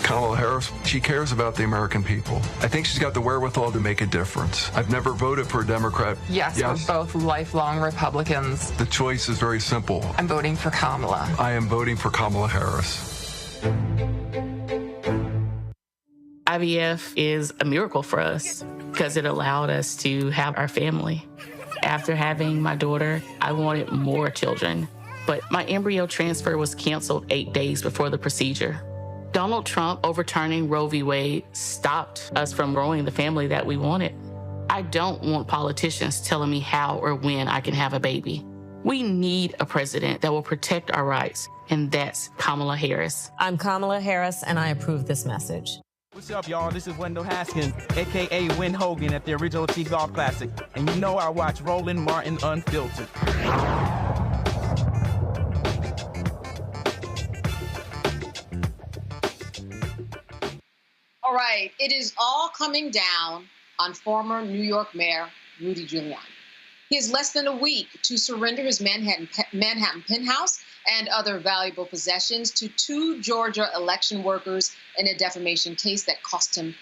S16: Kamala Harris, she cares about the American people. I think she's got the wherewithal to make a difference. I've never voted for a Democrat.
S13: Yes, we're both lifelong Republicans.
S16: The choice is very simple.
S13: I'm voting for Kamala.
S16: I am voting for Kamala Harris.
S20: IVF is a miracle for us because it allowed us to have our family. After having my daughter, I wanted more children, but my embryo transfer was canceled 8 days before the procedure. Donald Trump overturning Roe v. Wade stopped us from growing the family that we wanted. I don't want politicians telling me how or when I can have a baby. We need a president that will protect our rights, and that's Kamala Harris.
S2: I'm Kamala Harris, and I approve this message.
S22: What's up, y'all? This is Wendell Haskins, a.k.a. Win Hogan at the Original T Golf Classic. And you know I watch Roland Martin Unfiltered.
S12: All right, it is all coming down on former New York Mayor Rudy Giuliani. He has less than a week to surrender his Manhattan penthouse and other valuable possessions to 2 Georgia election workers in a defamation case that cost him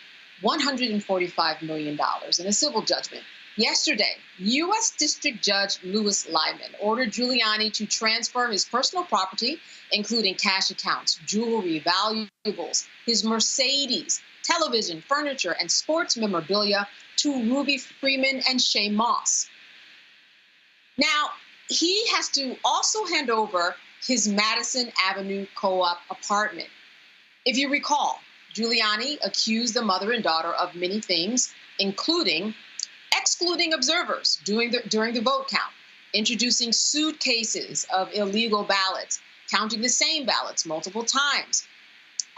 S12: $145 million in a civil judgment. Yesterday, U.S. District Judge Louis Lyman ordered Giuliani to transfer his personal property, including cash accounts, jewelry, valuables, his Mercedes, television, furniture, and sports memorabilia to Ruby Freeman and Shay Moss. Now, he has to also hand over his Madison Avenue co-op apartment. If you recall, Giuliani accused the mother and daughter of many things, including excluding observers during the vote count, introducing suitcases of illegal ballots, counting the same ballots multiple times,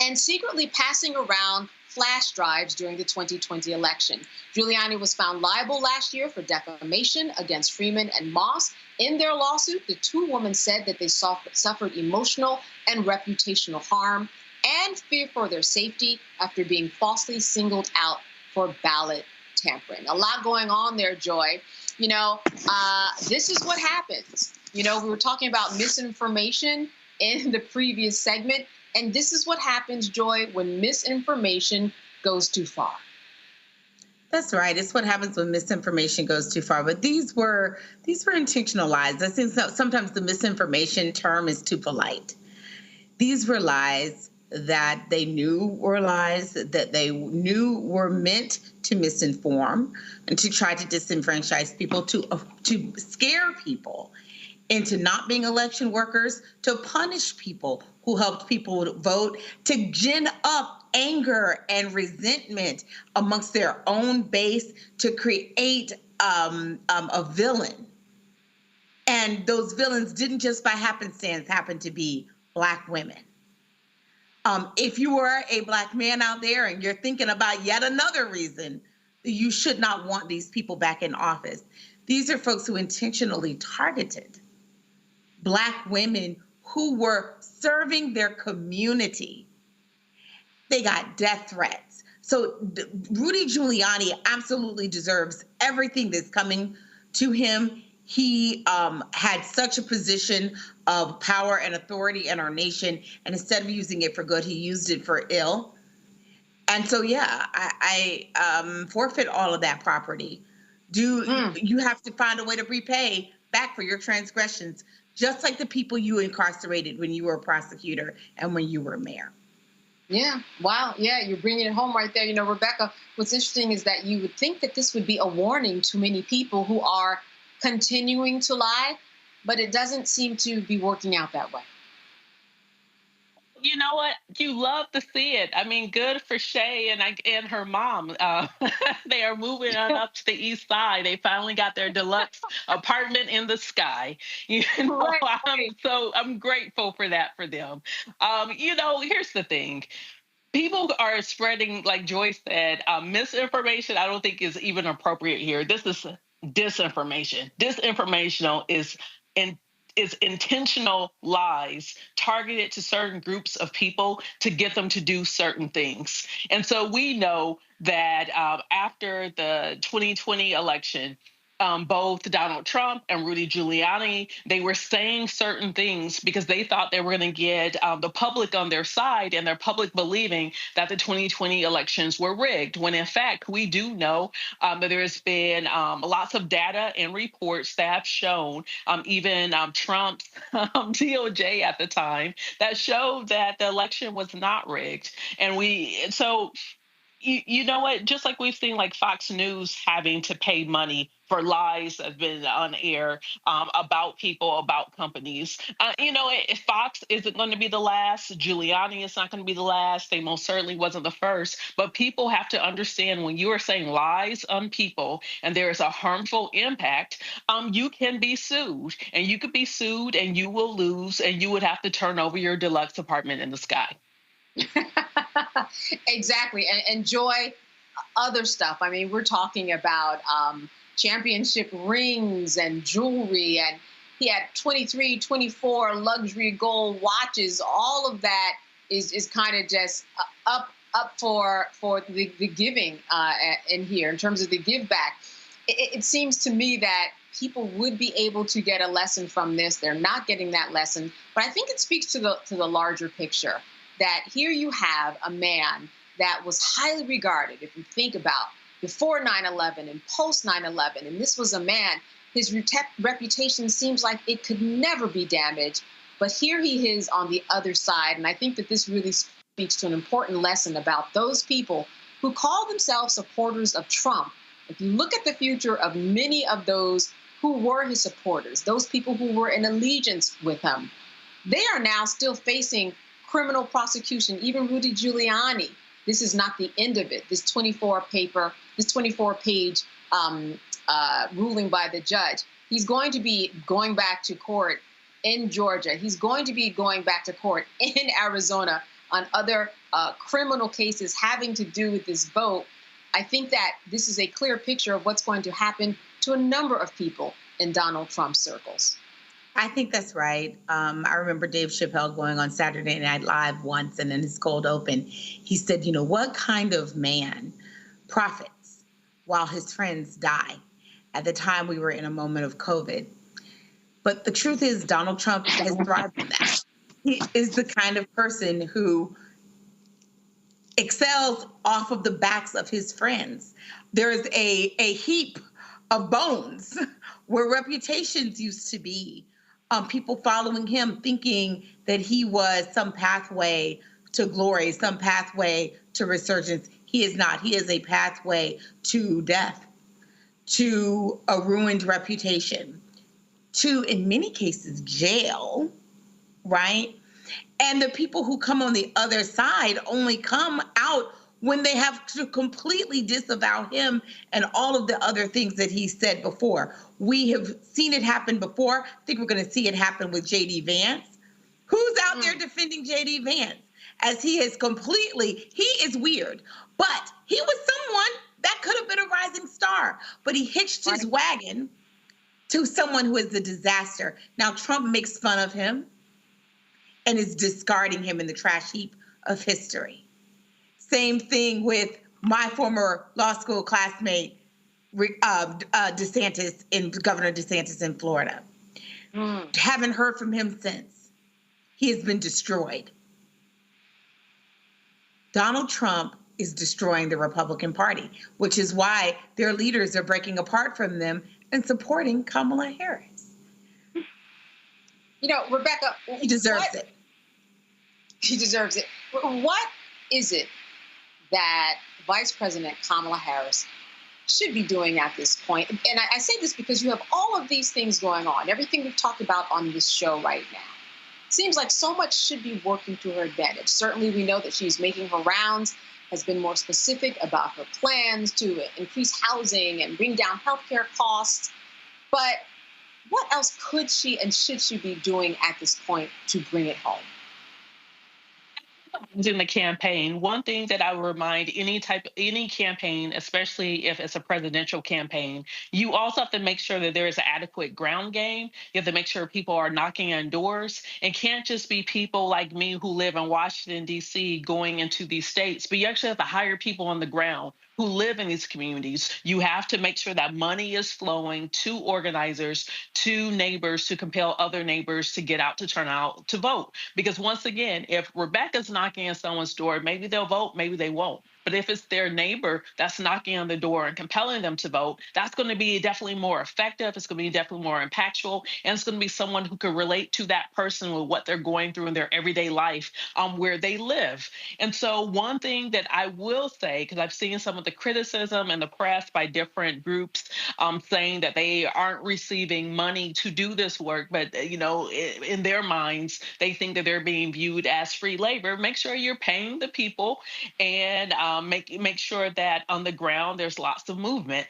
S12: and secretly passing around flash drives during the 2020 election. Giuliani was found liable last year for defamation against Freeman and Moss. In their lawsuit, the 2 women said that they suffered emotional and reputational harm and fear for their safety after being falsely singled out for ballot tampering. A lot going on there, Joy. You know, this is what happens. You know, we were talking about misinformation in the previous segment, and this is what happens, Joy, when misinformation goes too far.
S14: That's right. It's what happens when misinformation goes too far. But these were intentional lies. I think sometimes the misinformation term is too polite. These were lies that they knew were lies, that they knew were meant to misinform and to try to disenfranchise people, to scare people into not being election workers, to punish people who helped people vote, to gin up anger and resentment amongst their own base, to create a villain. And those villains didn't just by happenstance happen to be Black women. If you are a Black man out there and you're thinking about yet another reason you should not want these people back in office, these are folks who intentionally targeted Black women who were serving their community. They got death threats. So Rudy Giuliani absolutely deserves everything that's coming to him. He had such a position of power and authority in our nation, and instead of using it for good, he used it for ill. And so, yeah, I forfeit all of that property. You have to find a way to repay back for your transgressions, just like the people you incarcerated when you were a prosecutor and when you were mayor.
S12: Yeah. Wow. Yeah, you're bringing it home right there. You know, Rebecca, what's interesting is that you would think that this would be a warning to many people who are continuing to lie, but it doesn't seem to be working out that way.
S15: You know what? You love to see it. I mean, good for Shay and her mom. They are moving on up to the east side. They finally got their deluxe apartment in the sky. You know, right. I'm grateful for that for them. You know, here's the thing. People are spreading, like Joy said, misinformation. I don't think is even appropriate here. This is disinformation. Disinformation is is intentional lies targeted to certain groups of people to get them to do certain things. And so we know that after the 2020 election, both Donald Trump and Rudy Giuliani, they were saying certain things because they thought they were going to get the public on their side and their public believing that the 2020 elections were rigged, when in fact we do know that there's been lots of data and reports that have shown, even Trump's DOJ at the time, that showed that the election was not rigged. And you know what? Just like we've seen, like Fox News having to pay money for lies that have been on air about people, about companies. Fox isn't going to be the last. Giuliani is not going to be the last. They most certainly wasn't the first. But people have to understand, when you are saying lies on people and there is a harmful impact, you can be sued. And you could be sued and you will lose, and you would have to turn over your deluxe apartment in the sky.
S12: Exactly. And enjoy other stuff. I mean, we're talking about championship rings and jewelry, and he had 23, 24 luxury gold watches. All of that is kind of just up for the giving in here in terms of the give back. It seems to me that people would be able to get a lesson from this. They're not getting that lesson, but I think it speaks to the larger picture, that here you have a man that was highly regarded, if you think about before 9/11 and post 9/11, and this was a man, his reputation seems like it could never be damaged, but here he is on the other side. And I think that this really speaks to an important lesson about those people who call themselves supporters of Trump. If you look at the future of many of those who were his supporters, those people who were in allegiance with him, they are now still facing criminal prosecution. Even Rudy Giuliani, this is not the end of it. This 24-page ruling by the judge. He's going to be going back to court in Georgia. He's going to be going back to court in Arizona on other criminal cases having to do with this vote. I think that this is a clear picture of what's going to happen to a number of people in Donald Trump's circles.
S14: I think that's right. I remember Dave Chappelle going on Saturday Night Live once, and in his cold open, he said, what kind of man profits while his friends die? At the time, we were in a moment of COVID. But the truth is, Donald Trump has thrived in that. He is the kind of person who excels off of the backs of his friends. There is a heap of bones where reputations used to be. People following him, thinking that he was some pathway to glory, some pathway to resurgence. He is not. He is a pathway to death, to a ruined reputation, to, in many cases, jail, right? And the people who come on the other side only come out when they have to completely disavow him and all of the other things that he said before. We have seen it happen before. I think we're going to see it happen with J.D. Vance. Who's out there defending J.D. Vance? As he is weird, but he was someone that could have been a rising star, but he hitched his wagon to someone who is a disaster. Now Trump makes fun of him and is discarding him in the trash heap of history. Same thing with my former law school classmate, Governor DeSantis in Florida. Haven't heard from him since. He has been destroyed. Donald Trump is destroying the Republican Party, which is why their leaders are breaking apart from them and supporting Kamala Harris.
S12: Rebecca,
S14: he deserves it.
S12: He deserves it. What is it that Vice President Kamala Harris should be doing at this point? And I say this because you have all of these things going on, everything we've talked about on this show right now. It seems like so much should be working to her advantage. Certainly, we know that she's making her rounds, has been more specific about her plans to increase housing and bring down healthcare costs. But what else could she and should she be doing at this point to bring it home?
S15: in the campaign, one thing that I would remind any campaign, especially if it's a presidential campaign, you also have to make sure that there is an adequate ground game. You have to make sure people are knocking on doors. It can't just be people like me who live in Washington, D.C. going into these states, but you actually have to hire people on the ground who live in these communities. You have to make sure that money is flowing to organizers, to neighbors, to compel other neighbors to get out, to turn out to vote. Because once again, if Rebecca's knocking on someone's door, maybe they'll vote, maybe they won't. But if it's their neighbor that's knocking on the door and compelling them to vote, that's going to be definitely more effective. It's going to be definitely more impactful. And it's going to be someone who can relate to that person with what they're going through in their everyday life where they live. And so one thing that I will say, because I've seen some of the criticism in the press by different groups saying that they aren't receiving money to do this work, but, in their minds, they think that they're being viewed as free labor. Make sure you're paying the people and make sure that on the ground there's lots of movement.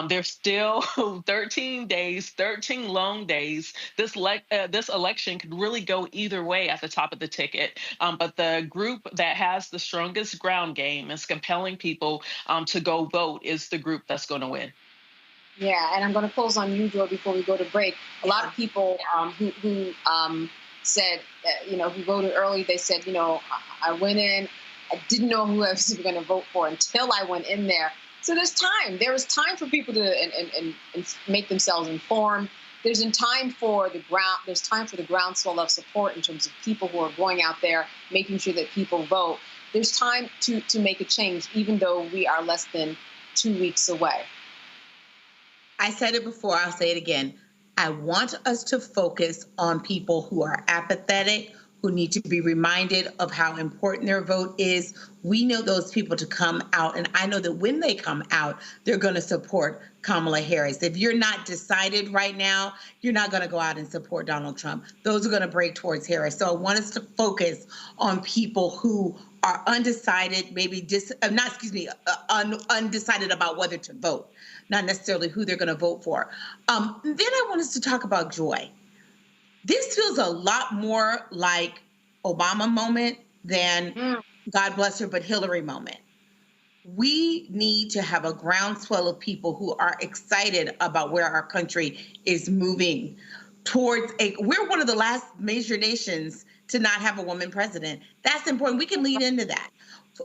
S15: There's still 13 days, 13 long days. This election could really go either way at the top of the ticket. But the group that has the strongest ground game is compelling people to go vote is the group that's going to win.
S12: Yeah, and I'm going to close on you, Joy, before we go to break. A lot of people who said, who voted early, they said, I went in, I didn't know who I was going to vote for until I went in there. So there's time. There is time for people to and make themselves informed. There's time for the groundswell of support in terms of people who are going out there, making sure that people vote. There's time to make a change, even though we are less than 2 weeks away.
S14: I said it before, I'll say it again. I want us to focus on people who are apathetic, who need to be reminded of how important their vote is. We know those people to come out, and I know that when they come out, they're going to support Kamala Harris. If you're not decided right now, you're not going to go out and support Donald Trump. Those are going to break towards Harris. So I want us to focus on people who are undecided, undecided about whether to vote, not necessarily who they're going to vote for. Then I want us to talk about joy. This feels a lot more like Obama moment than God bless her, but Hillary moment. We need to have a groundswell of people who are excited about where our country is moving towards we're one of the last major nations to not have a woman president. That's important. We can lead into that.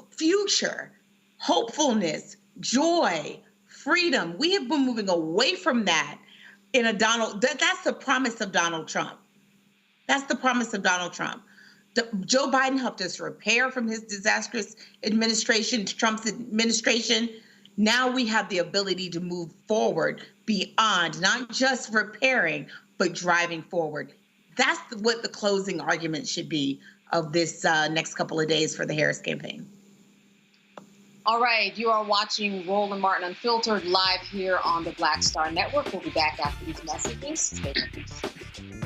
S14: Future, hopefulness, joy, freedom. We have been moving away from that that's the promise of Donald Trump. That's the promise of Donald Trump. Joe Biden helped us repair from his disastrous administration, Trump's administration. Now we have the ability to move forward beyond not just repairing, but driving forward. That's what the closing argument should be of this next couple of days for the Harris campaign.
S12: All right, you are watching Roland Martin Unfiltered live here on the Black Star Network. We'll be back after these messages. Stay tuned.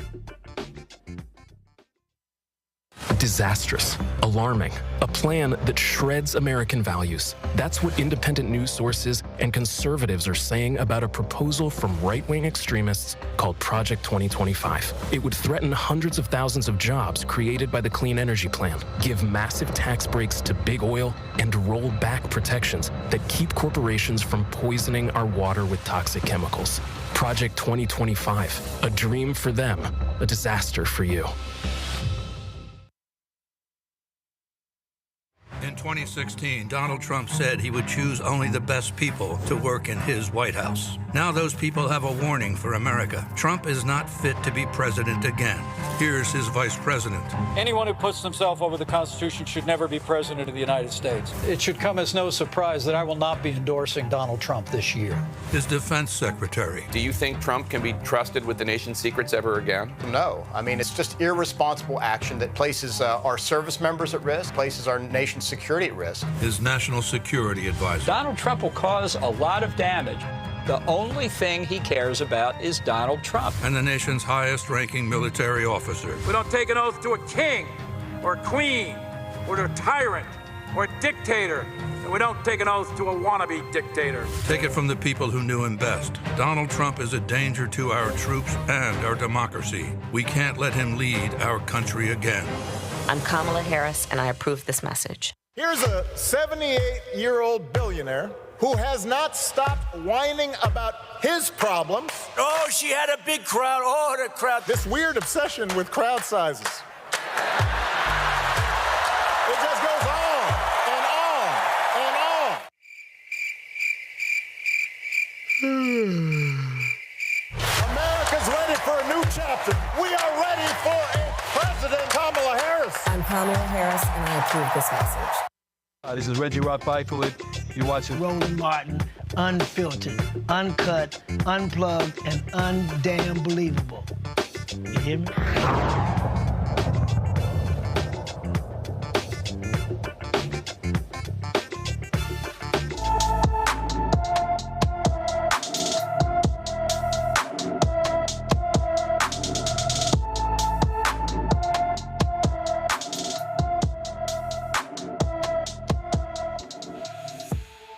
S4: Disastrous, alarming, a plan that shreds American values. That's what independent news sources and conservatives are saying about a proposal from right-wing extremists called Project 2025. It would threaten hundreds of thousands of jobs created by the Clean Energy Plan, give massive tax breaks to big oil, and roll back protections that keep corporations from poisoning our water with toxic chemicals. Project 2025, a dream for them, a disaster for you.
S11: In 2016, Donald Trump said he would choose only the best people to work in his White House. Now those people have a warning for America. Trump is not fit to be president again. Here's his vice president.
S17: Anyone who puts himself over the Constitution should never be president of the United States. It should come as no surprise that I will not be endorsing Donald Trump this year.
S11: His defense secretary.
S19: Do you think Trump can be trusted with the nation's secrets ever again?
S23: No. I mean, it's just irresponsible action that places our service members at risk, places our nation's security at risk.
S11: His national security advisor.
S17: Donald Trump will cause a lot of damage. The only thing he cares about is Donald Trump.
S11: And the nation's highest-ranking military officer.
S24: We don't take an oath to a king or a queen or to a tyrant or a dictator. And we don't take an oath to a wannabe dictator.
S11: Take it from the people who knew him best. Donald Trump is a danger to our troops and our democracy. We can't let him lead our country again.
S2: I'm Kamala Harris, and I approve this message.
S1: Here's a 78-year-old billionaire who has not stopped whining about his problems.
S29: Oh, she had a big crowd. Oh, the crowd.
S1: This weird obsession with crowd sizes. It just goes on and on and on. America's ready for a new chapter. We are ready for a President Kamala Harris.
S2: I'm Kamala Harris, and I approve this message.
S22: This is Reggie Rock Piper. You're watching
S29: Roland Martin, unfiltered, uncut, unplugged, and undamn believable. You hear me?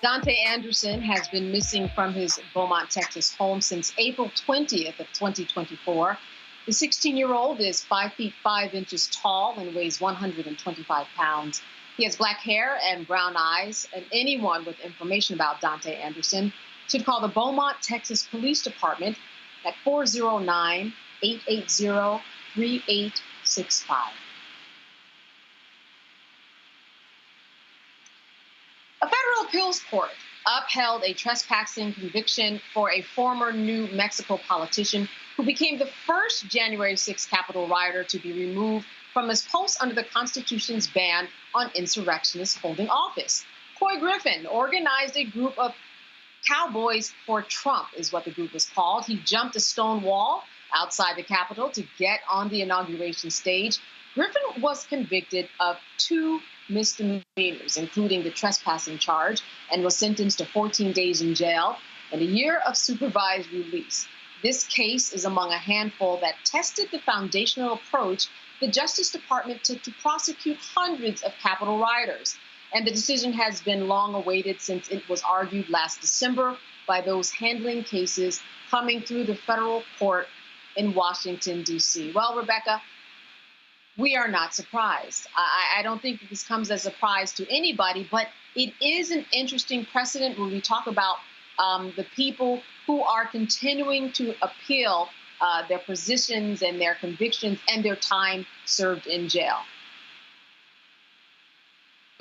S12: Dante Anderson has been missing from his Beaumont, Texas home since April 20th of 2024. The 16-year-old is 5 feet 5 inches tall and weighs 125 pounds. He has black hair and brown eyes, and anyone with information about Dante Anderson should call the Beaumont, Texas Police Department at 409-880-3865. A federal appeals court upheld a trespassing conviction for a former New Mexico politician who became the first January 6 Capitol rioter to be removed from his post under the Constitution's ban on insurrectionists holding office. Coy Griffin organized a group of Cowboys for Trump, is what the group was called. He jumped a stone wall outside the Capitol to get on the inauguration stage. Griffin was convicted of 2 misdemeanors, including the trespassing charge, and was sentenced to 14 days in jail and a year of supervised release. This case is among a handful that tested the foundational approach the Justice Department took to prosecute hundreds of Capitol rioters. And the decision has been long awaited since it was argued last December by those handling cases coming through the federal court in Washington, D.C. Well, Rebecca, we are not surprised. I don't think this comes as a surprise to anybody, but it is an interesting precedent when we talk about the people who are continuing to appeal their positions and their convictions and their time served in jail.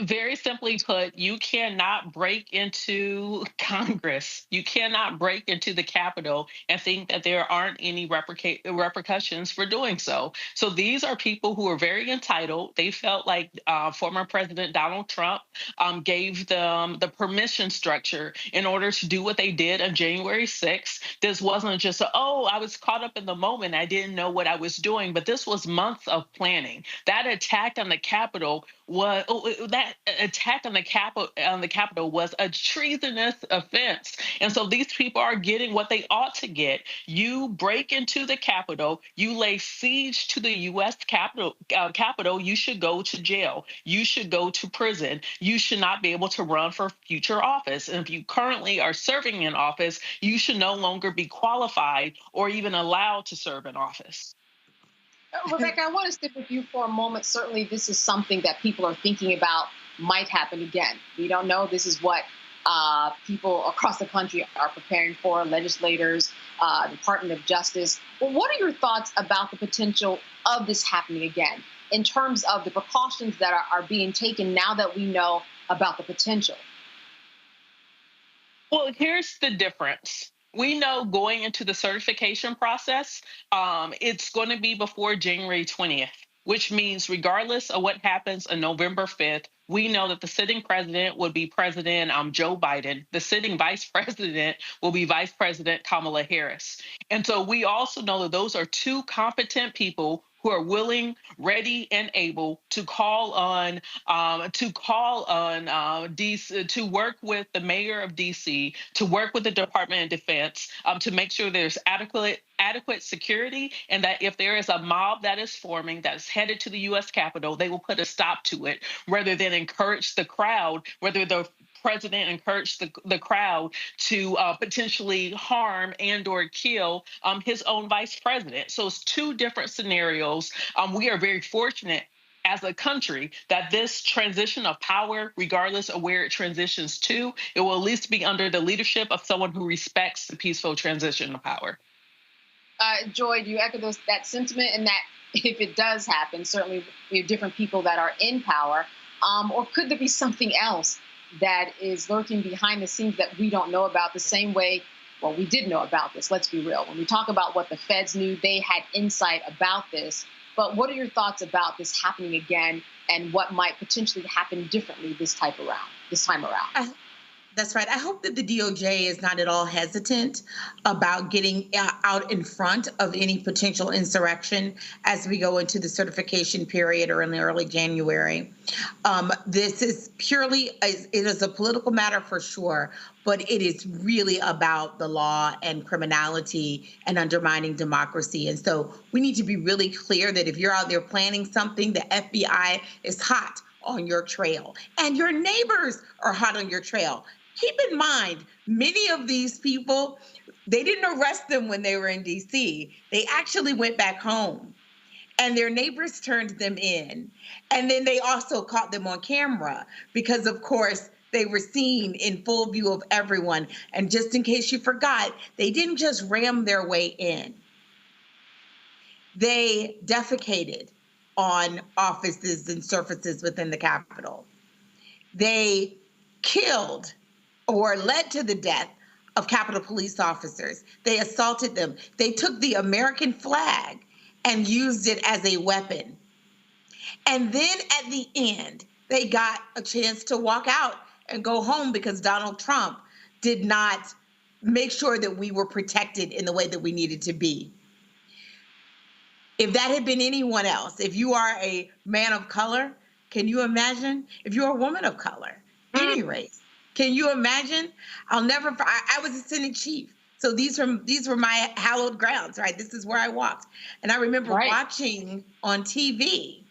S15: Very simply put, you cannot break into Congress. You cannot break into the Capitol and think that there aren't any repercussions for doing so. So these are people who are very entitled. They felt like former President Donald Trump gave them the permission structure in order to do what they did on January 6th. This wasn't just, I was caught up in the moment. I didn't know what I was doing, but this was months of planning. That attack on the Capitol was was a treasonous offense. And so these people are getting what they ought to get. You break into the Capitol, you lay siege to the U.S. Capitol, you should go to jail. You should go to prison. You should not be able to run for future office. And if you currently are serving in office, you should no longer be qualified or even allowed to serve in office.
S12: Rebecca, I want to stick with you for a moment. Certainly, this is something that people are thinking about might happen again. We don't know. This is what people across the country are preparing for, legislators, Department of Justice. Well, what are your thoughts about the potential of this happening again in terms of the precautions that are being taken now that we know about the potential?
S15: Well, here's the difference. We know going into the certification process, it's going to be before January 20th, which means regardless of what happens on November 5th, we know that the sitting president would be President Joe Biden. The sitting vice president will be Vice President Kamala Harris. And so we also know that those are 2 competent people who are willing, ready, and able to call on DC, to work with the mayor of DC, to work with the Department of Defense, to make sure there's adequate security, and that if there is a mob that is forming that's headed to the U.S. Capitol, they will put a stop to it, rather than encourage the crowd, whether the president encouraged the crowd to potentially harm and or kill his own vice president. So it's 2 different scenarios. We are very fortunate as a country that this transition of power, regardless of where it transitions to, it will at least be under the leadership of someone who respects the peaceful transition of power.
S12: Joy, do you echo that sentiment? And that if it does happen, certainly we have different people that are in power, or could there be something else that is lurking behind the scenes that we don't know about the same way? Well, we did know about this. Let's be real. When we talk about what the feds knew, they had insight about this. But what are your thoughts about this happening again and what might potentially happen differently this time around?
S14: That's right. I hope that the DOJ is not at all hesitant about getting out in front of any potential insurrection as we go into the certification period or in the early January. This is purely, it is a political matter for sure, but it is really about the law and criminality and undermining democracy. And so we need to be really clear that if you're out there planning something, the FBI is hot on your trail and your neighbors are hot on your trail. Keep in mind, many of these people, they didn't arrest them when they were in D.C. They actually went back home and their neighbors turned them in. And then they also caught them on camera because, of course, they were seen in full view of everyone. And just in case you forgot, they didn't just ram their way in. They defecated on offices and surfaces within the Capitol. They killed or led to the death of Capitol police officers. They assaulted them. They took the American flag and used it as a weapon. And then at the end, they got a chance to walk out and go home because Donald Trump did not make sure that we were protected in the way that we needed to be. If that had been anyone else, if you are a man of color, can you imagine? If you're a woman of color, any race, can you imagine? I was a Senate chief. So these were my hallowed grounds, right? This is where I walked. And I remember watching on TV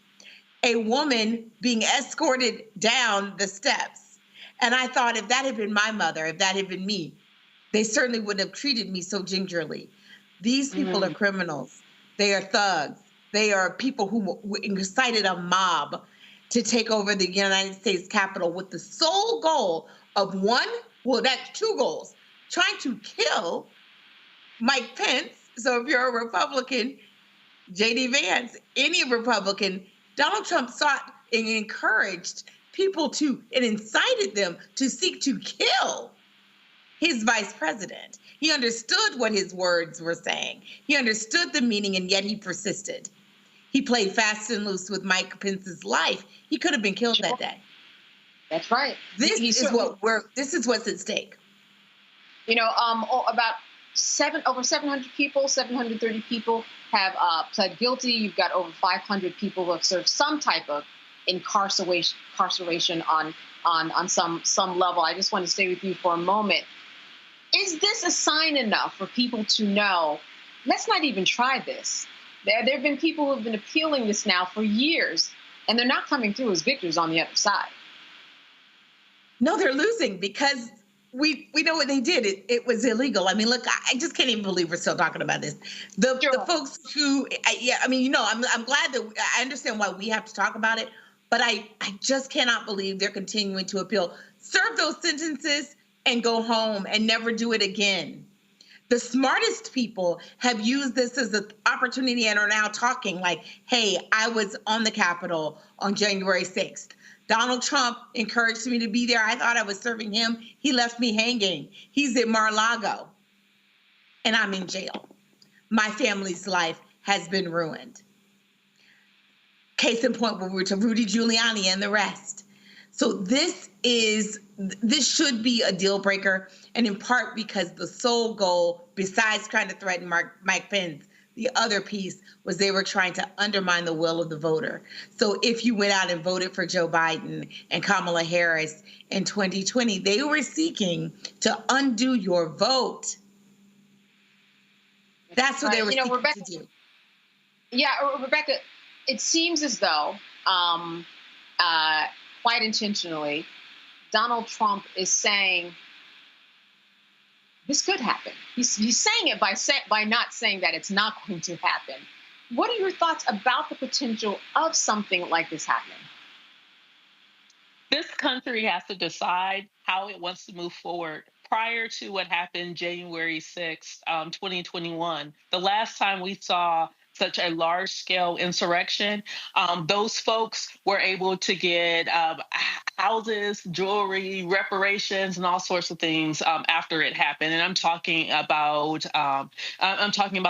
S14: a woman being escorted down the steps. And I thought, if that had been my mother, if that had been me, they certainly wouldn't have treated me so gingerly. These people are criminals. They are thugs. They are people who incited a mob to take over the United States Capitol with the sole goal of that's two goals, trying to kill Mike Pence. So if you're a Republican, J.D. Vance, any Republican, Donald Trump sought and encouraged people and incited them to seek to kill his vice president. He understood what his words were saying. He understood the meaning, and yet he persisted. He played fast and loose with Mike Pence's life. He could have been killed that day.
S12: That's right.
S14: This is what's at stake.
S12: You know, about over 700 people, 730 people have pled guilty. You've got over 500 people who have served some type of incarceration on some level. I just want to stay with you for a moment. Is this a sign enough for people to know, let's not even try this? There have been people who have been appealing this now for years, and they're not coming through as victors on the other side.
S14: No, they're losing because we know what they did. It was illegal. I mean, look, I just can't even believe we're still talking about this. The folks who, I'm glad that I understand why we have to talk about it, but I just cannot believe they're continuing to appeal. Serve those sentences and go home and never do it again. The smartest people have used this as an opportunity and are now talking like, hey, I was on the Capitol on January 6th. Donald Trump encouraged me to be there. I thought I was serving him. He left me hanging. He's at Mar-a-Lago, and I'm in jail. My family's life has been ruined. Case in point, we're to Rudy Giuliani and the rest. So this should be a deal breaker, and in part because the sole goal, besides trying to threaten Mike Pence, the other piece was they were trying to undermine the will of the voter. So if you went out and voted for Joe Biden and Kamala Harris in 2020, they were seeking to undo your vote. That's what they were seeking to do.
S12: Yeah, Rebecca, it seems as though, quite intentionally, Donald Trump is saying this could happen. He's saying it by not saying that it's not going to happen. What are your thoughts about the potential of something like this happening?
S15: This country has to decide how it wants to move forward. Prior to what happened January 6th, 2021, the last time we saw such a large-scale insurrection, those folks were able to get houses, jewelry, reparations, and all sorts of things after it happened. And I'm talking about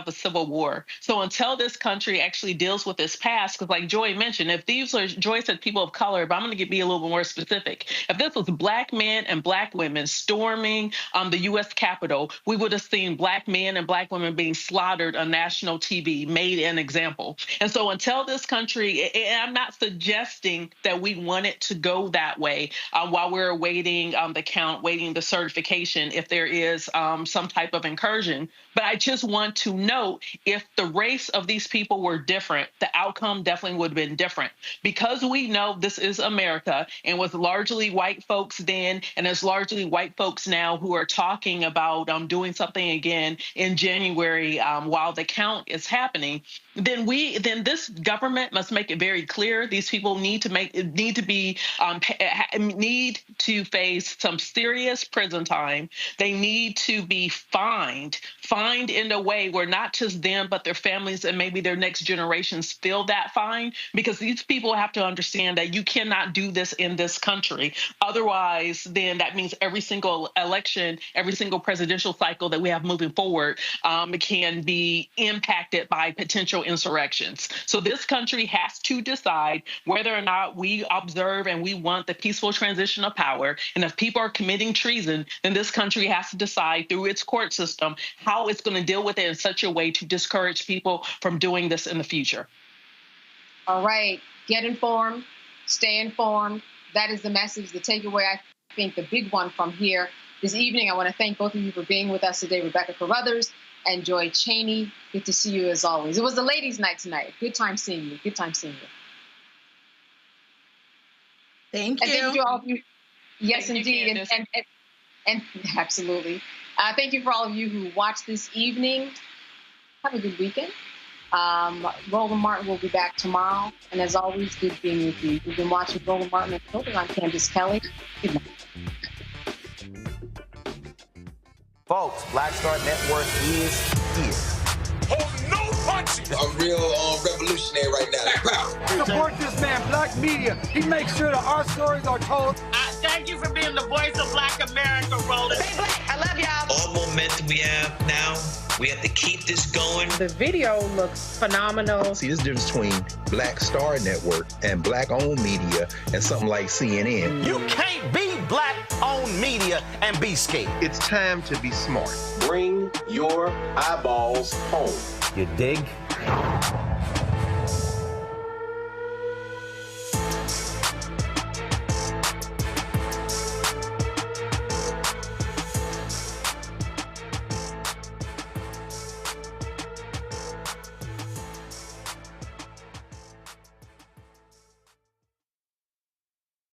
S15: the Civil War. So until this country actually deals with its past, because like Joy mentioned, if these are, Joy said people of color, but I'm going to be a little bit more specific. If this was Black men and Black women storming the U.S. Capitol, we would have seen Black men and Black women being slaughtered on national TV, made an example. And so until this country, and I'm not suggesting that we want it to go that way while we're awaiting the count, waiting the certification, if there is some type of incursion. But I just want to note, if the race of these people were different, the outcome definitely would have been different. Because we know this is America and was largely white folks then, and it's largely white folks now who are talking about doing something again in January while the count is happening, then this government must make it very clear these people need to face some serious prison time. They need to be fined in a way where not just them, but their families and maybe their next generations feel that fine, because these people have to understand that you cannot do this in this country. Otherwise, then that means every single election, every single presidential cycle that we have moving forward can be impacted by potential insurrections. So this country has to decide whether or not we observe and we want the peaceful transition of power. And if people are committing treason, then this country has to decide through its court system how it's going to deal with it in such a way to discourage people from doing this in the future.
S12: All right. Get informed. Stay informed. That is the message, the takeaway, I think the big one from here this evening. I want to thank both of you for being with us today, Rebecca Carruthers and Joy Cheney. Good to see you as always. It was the ladies' night tonight. Good time seeing you. Good time seeing you.
S14: Thank
S12: and
S14: you.
S12: Thank you to all of you. Yes,
S15: thank
S12: indeed.
S15: You,
S12: and absolutely. Thank you for all of you who watched this evening. Have a good weekend. Roland Martin will be back tomorrow. And as always, good being with you. You've been watching Roland Martin and Filter. I'm Candace Kelly. Good night.
S5: Folks, Black Star Network is here.
S6: Oh, no punches!
S7: I'm real revolutionary right now.
S29: Support this man, Black Media. He makes sure that our stories are told.
S8: Thank you for being the voice of Black America, Roland.
S21: Stay black. I love y'all.
S11: All momentum we have now, we have to keep this going.
S25: The video looks phenomenal.
S26: See, there's a difference between Black Star Network and Black-owned media and something like CNN.
S5: You can't be Black-owned media and be scared.
S26: It's time to be smart.
S27: Bring your eyeballs home.
S26: You dig?